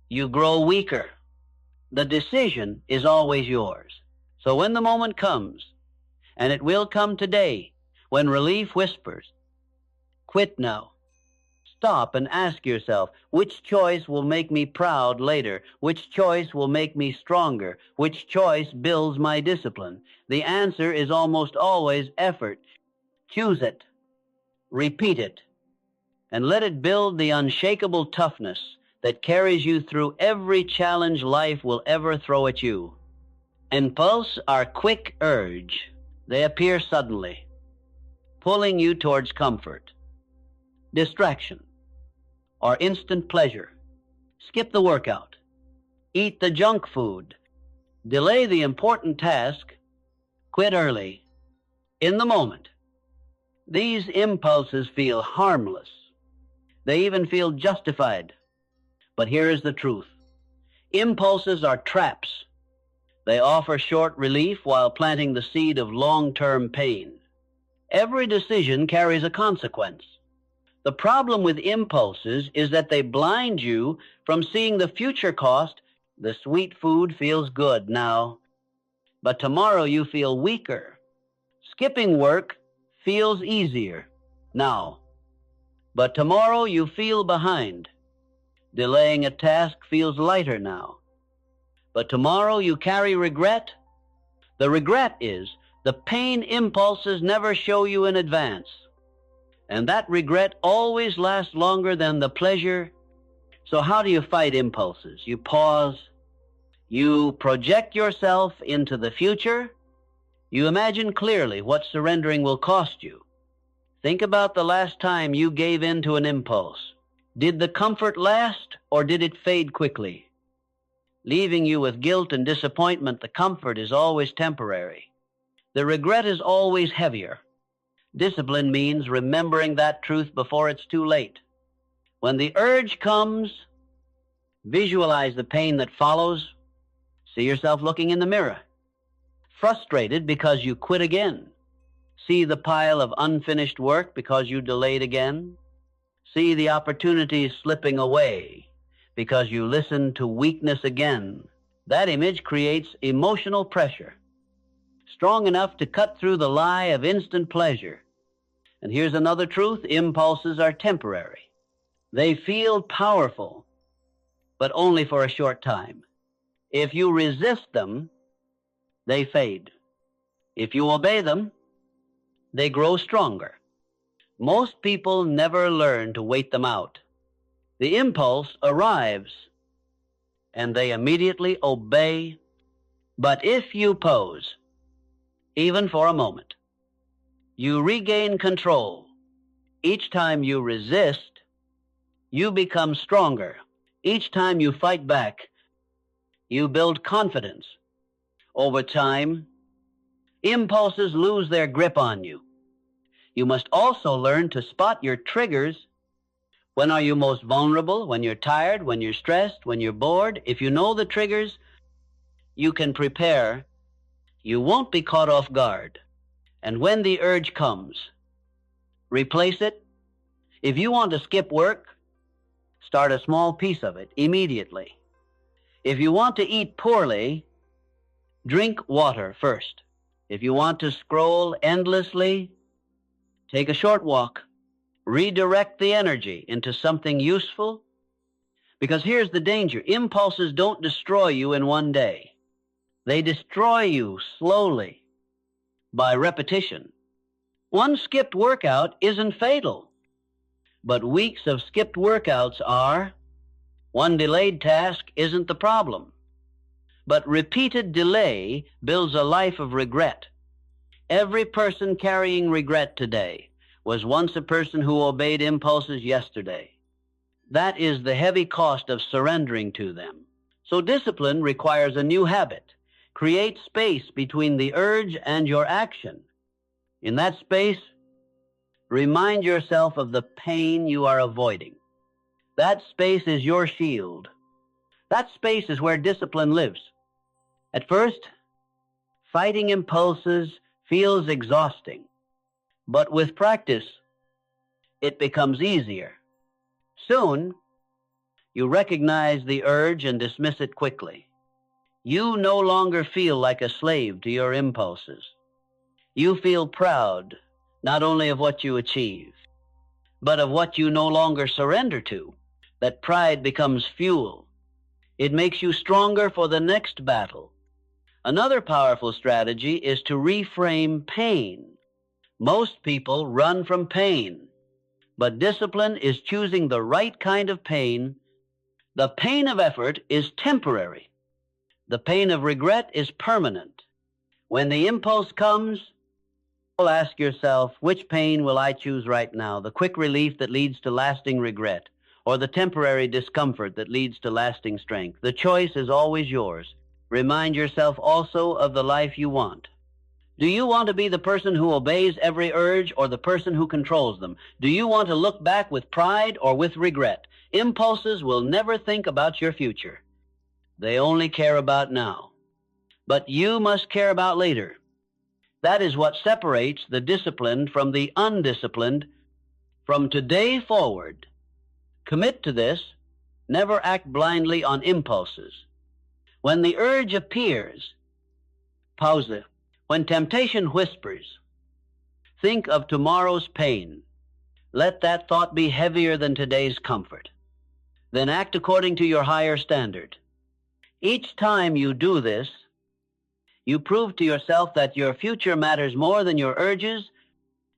you grow weaker. The decision is always yours. So when the moment comes, and it will come today, when relief whispers, quit now. Stop and ask yourself, which choice will make me proud later? Which choice will make me stronger? Which choice builds my discipline? The answer is almost always effort. Choose it, repeat it, and let it build the unshakable toughness that carries you through every challenge life will ever throw at you. Impulse are quick urge. They appear suddenly, pulling you towards comfort, distraction, or instant pleasure. Skip the workout, eat the junk food, delay the important task, quit early, in the moment. These impulses feel harmless. They even feel justified. But here is the truth. Impulses are traps. They offer short relief while planting the seed of long-term pain. Every decision carries a consequence. The problem with impulses is that they blind you from seeing the future cost. The sweet food feels good now, but tomorrow you feel weaker. Skipping work feels easier now, but tomorrow you feel behind. Delaying a task feels lighter now, but tomorrow you carry regret. The regret is the pain impulses never show you in advance, and that regret always lasts longer than the pleasure. So how do you fight impulses? You pause. You project yourself into the future. You imagine clearly what surrendering will cost you. Think about the last time you gave in to an impulse. Did the comfort last, or did it fade quickly? Leaving you with guilt and disappointment, the comfort is always temporary. The regret is always heavier. Discipline means remembering that truth before it's too late. When the urge comes, visualize the pain that follows. See yourself looking in the mirror, frustrated because you quit again. See the pile of unfinished work because you delayed again. See the opportunities slipping away because you listened to weakness again. That image creates emotional pressure, strong enough to cut through the lie of instant pleasure. And here's another truth: impulses are temporary. They feel powerful, but only for a short time. If you resist them, they fade. If you obey them, they grow stronger. Most people never learn to wait them out. The impulse arrives, and they immediately obey. But if you pause, even for a moment, you regain control. Each time you resist, you become stronger. Each time you fight back, you build confidence. Over time, impulses lose their grip on you. You must also learn to spot your triggers. When are you most vulnerable? When you're tired, when you're stressed, when you're bored? If you know the triggers, you can prepare. You won't be caught off guard. And when the urge comes, replace it. If you want to skip work, start a small piece of it immediately. If you want to eat poorly, drink water first. If you want to scroll endlessly, take a short walk. Redirect the energy into something useful. Because here's the danger. Impulses don't destroy you in one day. They destroy you slowly by repetition. One skipped workout isn't fatal, but weeks of skipped workouts are. One delayed task isn't the problem, But repeated delay builds a life of regret. Every person carrying regret today was once a person who obeyed impulses yesterday. That is the heavy cost of surrendering to them. So discipline requires a new habit. Create space between the urge and your action. In that space, remind yourself of the pain you are avoiding. That space is your shield. That space is where discipline lives. At first, fighting impulses feels exhausting, but with practice, it becomes easier. Soon, you recognize the urge and dismiss it quickly. You no longer feel like a slave to your impulses. You feel proud not only of what you achieve, but of what you no longer surrender to. That pride becomes fuel. It makes you stronger for the next battle. Another powerful strategy is to reframe pain. Most people run from pain, but discipline is choosing the right kind of pain. The pain of effort is temporary. The pain of regret is permanent. When the impulse comes, ask yourself, which pain will I choose right now? The quick relief that leads to lasting regret, or the temporary discomfort that leads to lasting strength? The choice is always yours. Remind yourself also of the life you want. Do you want to be the person who obeys every urge or the person who controls them? Do you want to look back with pride or with regret? Impulses will never think about your future. They only care about now. But you must care about later. That is what separates the disciplined from the undisciplined. From today forward, commit to this. Never act blindly on impulses. When the urge appears, pause it. When temptation whispers, think of tomorrow's pain. Let that thought be heavier than today's comfort. Then act according to your higher standard. Each time you do this, you prove to yourself that your future matters more than your urges.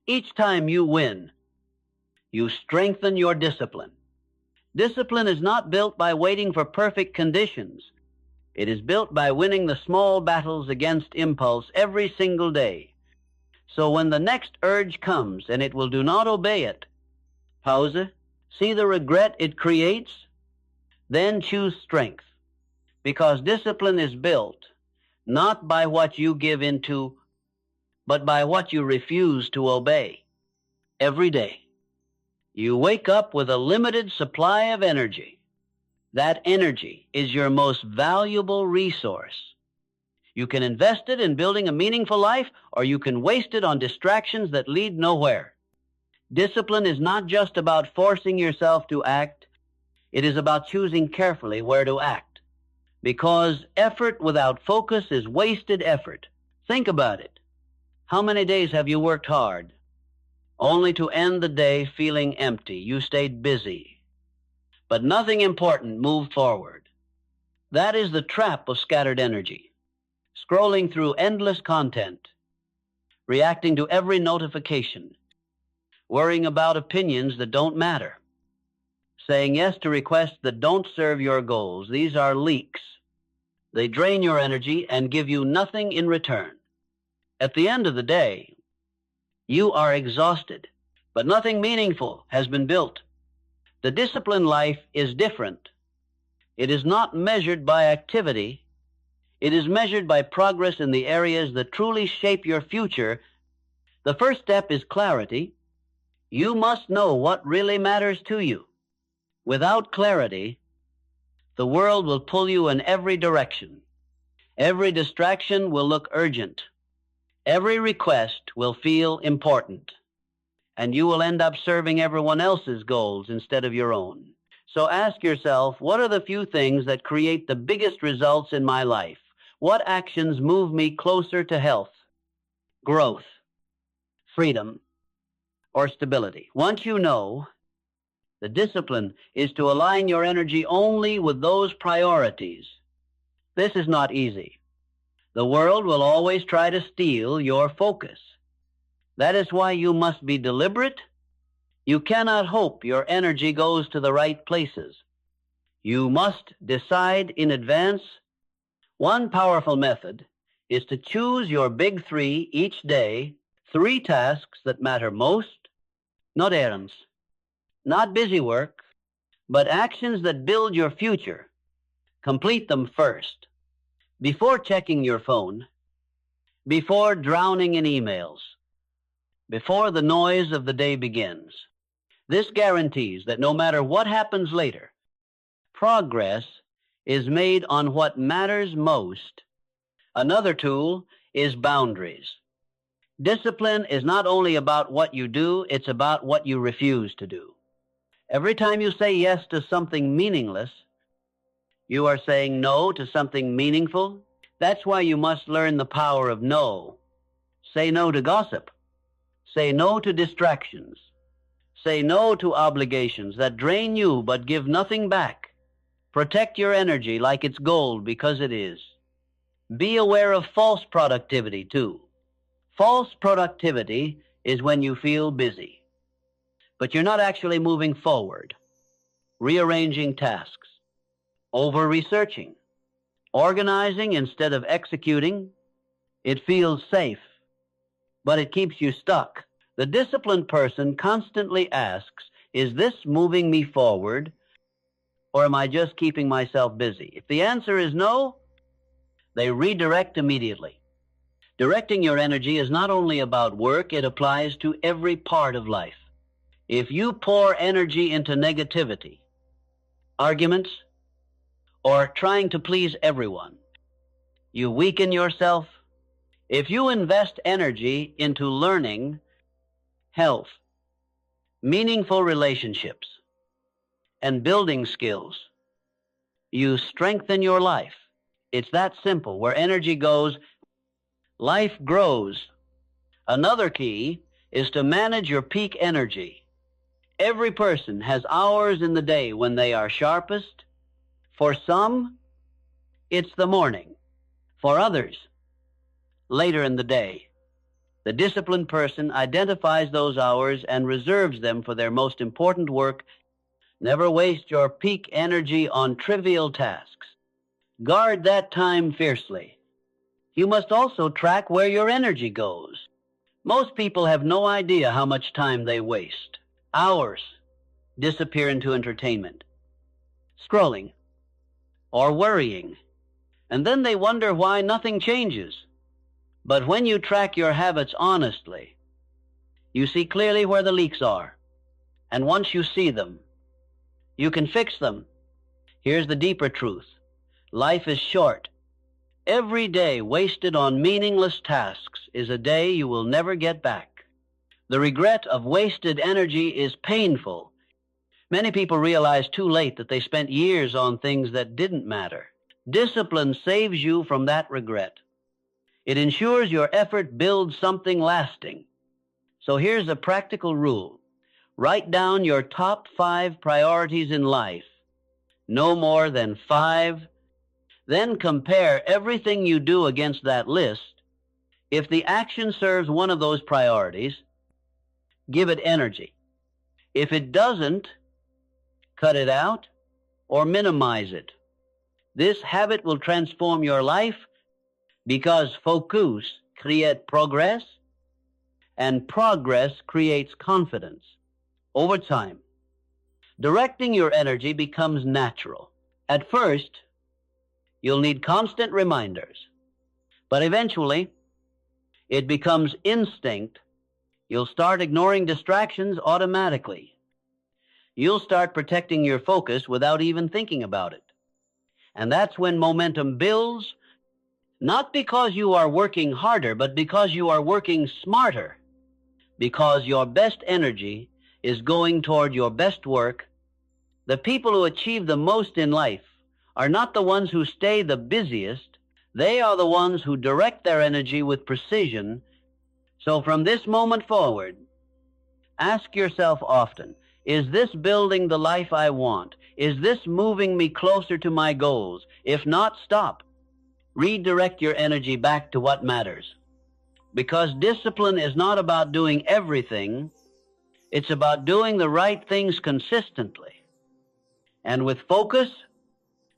Each time you win, you strengthen your discipline. Discipline is not built by waiting for perfect conditions. It is built by winning the small battles against impulse every single day. So when the next urge comes and it will do not obey it, pause it, see the regret it creates, then choose strength. Because discipline is built not by what you give into, but by what you refuse to obey. Every day, you wake up with a limited supply of energy. That energy is your most valuable resource. You can invest it in building a meaningful life, or you can waste it on distractions that lead nowhere. Discipline is not just about forcing yourself to act. It is about choosing carefully where to act. Because effort without focus is wasted effort. Think about it. How many days have you worked hard, only to end the day feeling empty? You stayed busy, but nothing important moved forward. That is the trap of scattered energy. Scrolling through endless content, reacting to every notification, worrying about opinions that don't matter, saying yes to requests that don't serve your goals. These are leaks. They drain your energy and give you nothing in return. At the end of the day, you are exhausted, but nothing meaningful has been built. The disciplined life is different. It is not measured by activity. It is measured by progress in the areas that truly shape your future. The first step is clarity. You must know what really matters to you. Without clarity, the world will pull you in every direction. Every distraction will look urgent. Every request will feel important. And you will end up serving everyone else's goals instead of your own. So ask yourself, what are the few things that create the biggest results in my life? What actions move me closer to health, growth, freedom, or stability? Once you know, the discipline is to align your energy only with those priorities. This is not easy. The world will always try to steal your focus. That is why you must be deliberate. You cannot hope your energy goes to the right places. You must decide in advance One powerful method is to choose your big three each day, three tasks that matter most, not errands, not busy work, but actions that build your future. Complete them first, before checking your phone, before drowning in emails, before the noise of the day begins. This guarantees that no matter what happens later, progress is made on what matters most. Another tool is boundaries. Discipline is not only about what you do, it's about what you refuse to do. Every time you say yes to something meaningless, you are saying no to something meaningful. That's why you must learn the power of no. Say no to gossip. Say no to distractions. Say no to obligations that drain you but give nothing back. Protect your energy like it's gold, because it is. Be aware of false productivity too. False productivity is when you feel busy, but you're not actually moving forward, rearranging tasks, over-researching, organizing instead of executing. It feels safe, but it keeps you stuck. The disciplined person constantly asks, is this moving me forward, or am I just keeping myself busy? If the answer is no, they redirect immediately. Directing your energy is not only about work, it applies to every part of life. If you pour energy into negativity, arguments, or trying to please everyone, you weaken yourself. If you invest energy into learning, health, meaningful relationships, and building skills, you strengthen your life. It's that simple. Where energy goes, life grows. Another key is to manage your peak energy. Every person has hours in the day when they are sharpest. For some, it's the morning. For others, later in the day. The disciplined person identifies those hours and reserves them for their most important work. Never waste your peak energy on trivial tasks. Guard that time fiercely. You must also track where your energy goes. Most people have no idea how much time they waste. Hours disappear into entertainment, scrolling, or worrying, and then they wonder why nothing changes. But when you track your habits honestly, you see clearly where the leaks are, and once you see them, you can fix them. Here's the deeper truth. Life is short. Every day wasted on meaningless tasks is a day you will never get back. The regret of wasted energy is painful. Many people realize too late that they spent years on things that didn't matter. Discipline saves you from that regret. It ensures your effort builds something lasting. So here's a practical rule. Write down your top 5 priorities in life. No more than 5. Then compare everything you do against that list. If the action serves one of those priorities, give it energy. If it doesn't, cut it out or minimize it. This habit will transform your life, because focus creates progress, and progress creates confidence. Over time, directing your energy becomes natural. At first, you'll need constant reminders, but eventually, it becomes instinct. You'll start ignoring distractions automatically. You'll start protecting your focus without even thinking about it. And that's when momentum builds, not because you are working harder, but because you are working smarter, because your best energy is going toward your best work. The people who achieve the most in life are not the ones who stay the busiest. They are the ones who direct their energy with precision. So from this moment forward, ask yourself often, is this building the life I want? Is this moving me closer to my goals? If not, stop. Redirect your energy back to what matters. Because discipline is not about doing everything. It's about doing the right things consistently. And with focus,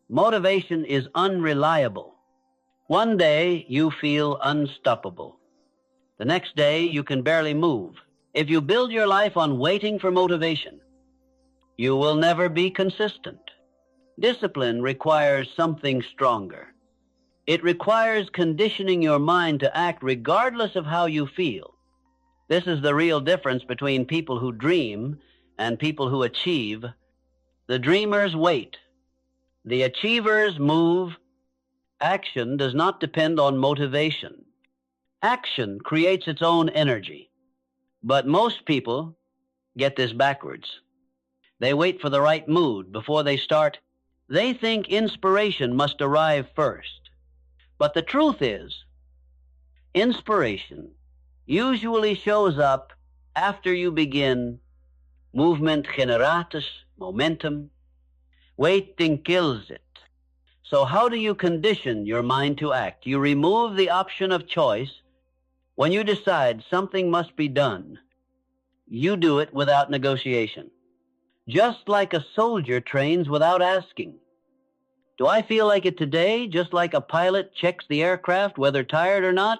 motivation is unreliable. One day you feel unstoppable. The next day you can barely move. If you build your life on waiting for motivation, you will never be consistent. Discipline requires something stronger. It requires conditioning your mind to act regardless of how you feel. This is the real difference between people who dream and people who achieve. The dreamers wait. The achievers move. Action does not depend on motivation. Action creates its own energy. But most people get this backwards. They wait for the right mood before they start. They think inspiration must arrive first. But the truth is, inspiration usually shows up after you begin. Movement generatus momentum. Waiting kills it. So how do you condition your mind to act? You remove the option of choice. When you decide something must be done, you do it without negotiation. Just like a soldier trains without asking. Do I feel like it today? Just like a pilot checks the aircraft whether tired or not?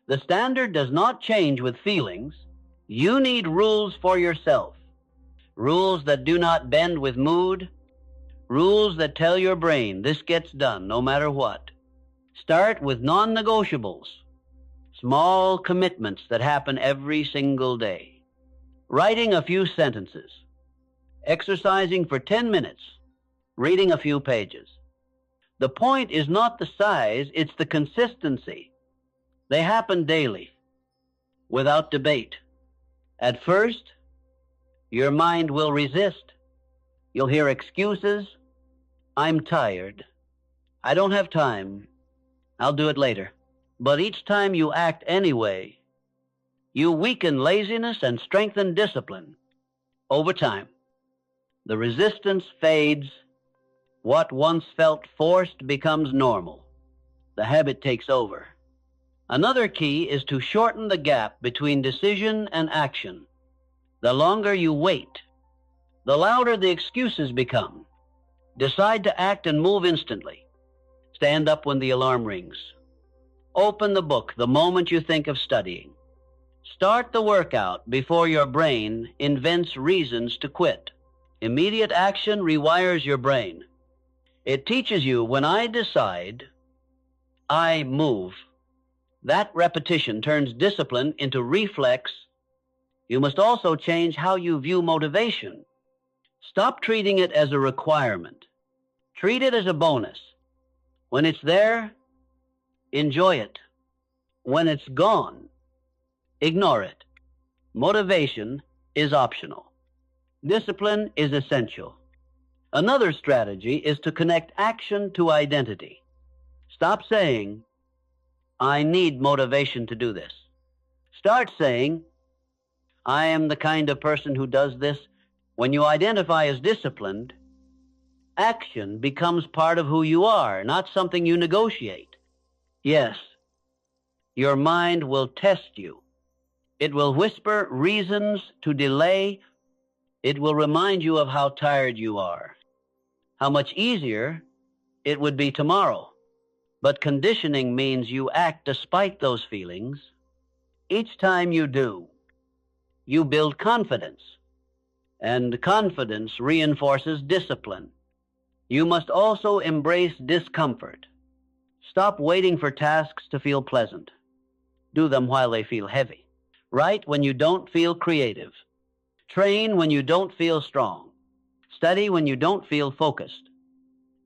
The standard does not change with feelings. You need rules for yourself. Rules that do not bend with mood. Rules that tell your brain this gets done no matter what. Start with non-negotiables. Small commitments that happen every single day. Writing a few sentences. Exercising for 10 minutes. Reading a few pages. The point is not the size, it's the consistency. They happen daily, without debate. At first, your mind will resist. You'll hear excuses. I'm tired. I don't have time. I'll do it later. But each time you act anyway, you weaken laziness and strengthen discipline. Over time, the resistance fades. What once felt forced becomes normal. The habit takes over. Another key is to shorten the gap between decision and action. The longer you wait, the louder the excuses become. Decide to act and move instantly. Stand up when the alarm rings. Open the book the moment you think of studying. Start the workout before your brain invents reasons to quit. Immediate action rewires your brain. It teaches you, when I decide, I move. That repetition turns discipline into reflex. You must also change how you view motivation. Stop treating it as a requirement. Treat it as a bonus. When it's there, enjoy it. When it's gone, ignore it. Motivation is optional. Discipline is essential. Another strategy is to connect action to identity. Stop saying, I need motivation to do this. Start saying, I am the kind of person who does this. When you identify as disciplined, action becomes part of who you are, not something you negotiate. Yes, your mind will test you. It will whisper reasons to delay. It will remind you of how tired you are, how much easier it would be tomorrow. But conditioning means you act despite those feelings. Each time you do, you build confidence, and confidence reinforces discipline. You must also embrace discomfort. Stop waiting for tasks to feel pleasant. Do them while they feel heavy. Write when you don't feel creative. Train when you don't feel strong. Study when you don't feel focused.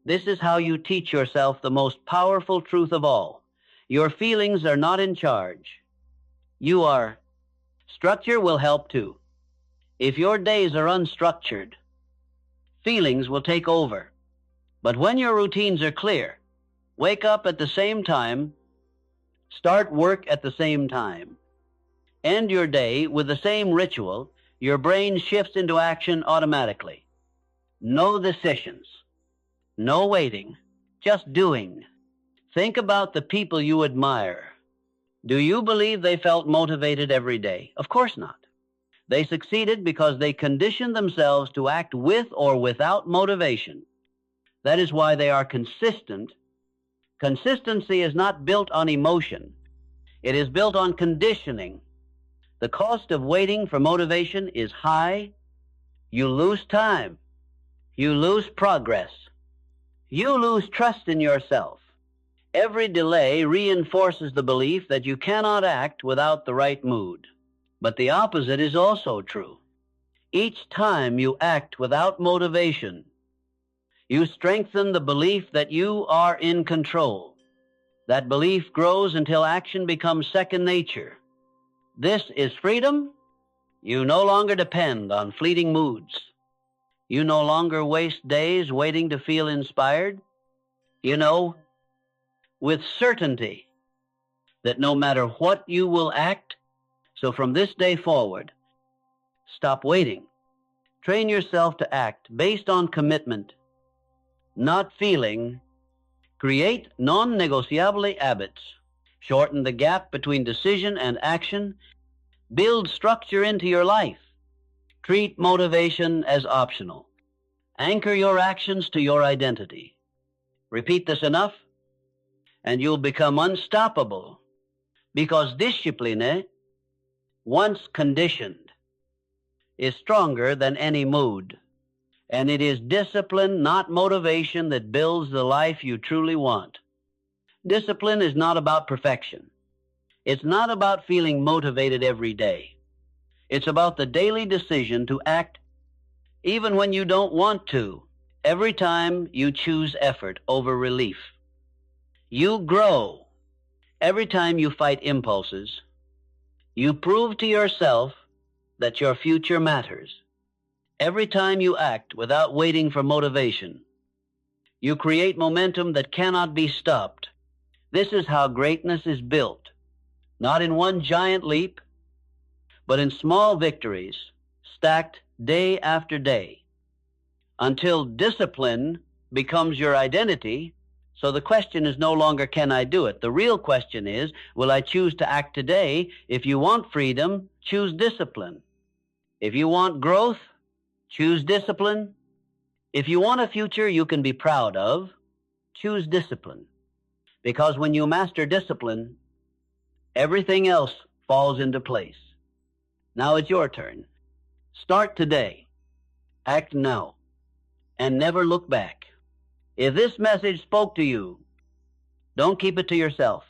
This is how you teach yourself the most powerful truth of all. Your feelings are not in charge. You are. Structure will help too. If your days are unstructured, feelings will take over. But when your routines are clear, wake up at the same time, start work at the same time, end your day with the same ritual, your brain shifts into action automatically. No decisions. No waiting, just doing. Think about the people you admire. Do you believe they felt motivated every day? Of course not. They succeeded because they conditioned themselves to act with or without motivation. That is why they are consistent Consistency is not built on emotion. It is built on conditioning. The cost of waiting for motivation is high. You lose time. You lose progress. You lose trust in yourself. Every delay reinforces the belief that you cannot act without the right mood. But the opposite is also true. Each time you act without motivation, you strengthen the belief that you are in control. That belief grows until action becomes second nature. This is freedom. You no longer depend on fleeting moods. You no longer waste days waiting to feel inspired. You know with certainty that no matter what you will act. So from this day forward, stop waiting. Train yourself to act based on commitment, not feeling. Create non-negotiable habits. Shorten the gap between decision and action. Build structure into your life. Treat motivation as optional. Anchor your actions to your identity. Repeat this enough, and you'll become unstoppable, because discipline, once conditioned, is stronger than any mood. And it is discipline, not motivation, that builds the life you truly want. Discipline is not about perfection. It's not about feeling motivated every day. It's about the daily decision to act even when you don't want to, every time you choose effort over relief. You grow every time you fight impulses. You prove to yourself that your future matters. Every time you act without waiting for motivation, you create momentum that cannot be stopped. This is how greatness is built, not in one giant leap, but in small victories, stacked day after day, until discipline becomes your identity. So the question is no longer, can I do it? The real question is, will I choose to act today? If you want freedom, choose discipline. If you want growth, choose discipline. If you want a future you can be proud of, choose discipline. Because when you master discipline, everything else falls into place. Now it's your turn. Start today. Act now. And never look back. If this message spoke to you, don't keep it to yourself.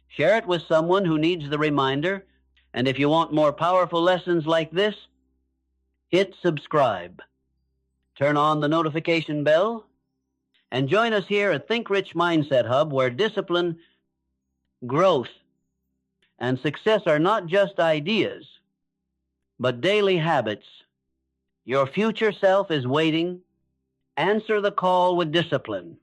Share it with someone who needs the reminder. And if you want more powerful lessons like this, hit subscribe. Turn on the notification bell. And join us here at Think Rich Mindset Hub, where discipline, growth, and success are not just ideas, but daily habits. Your future self is waiting. Answer the call with discipline.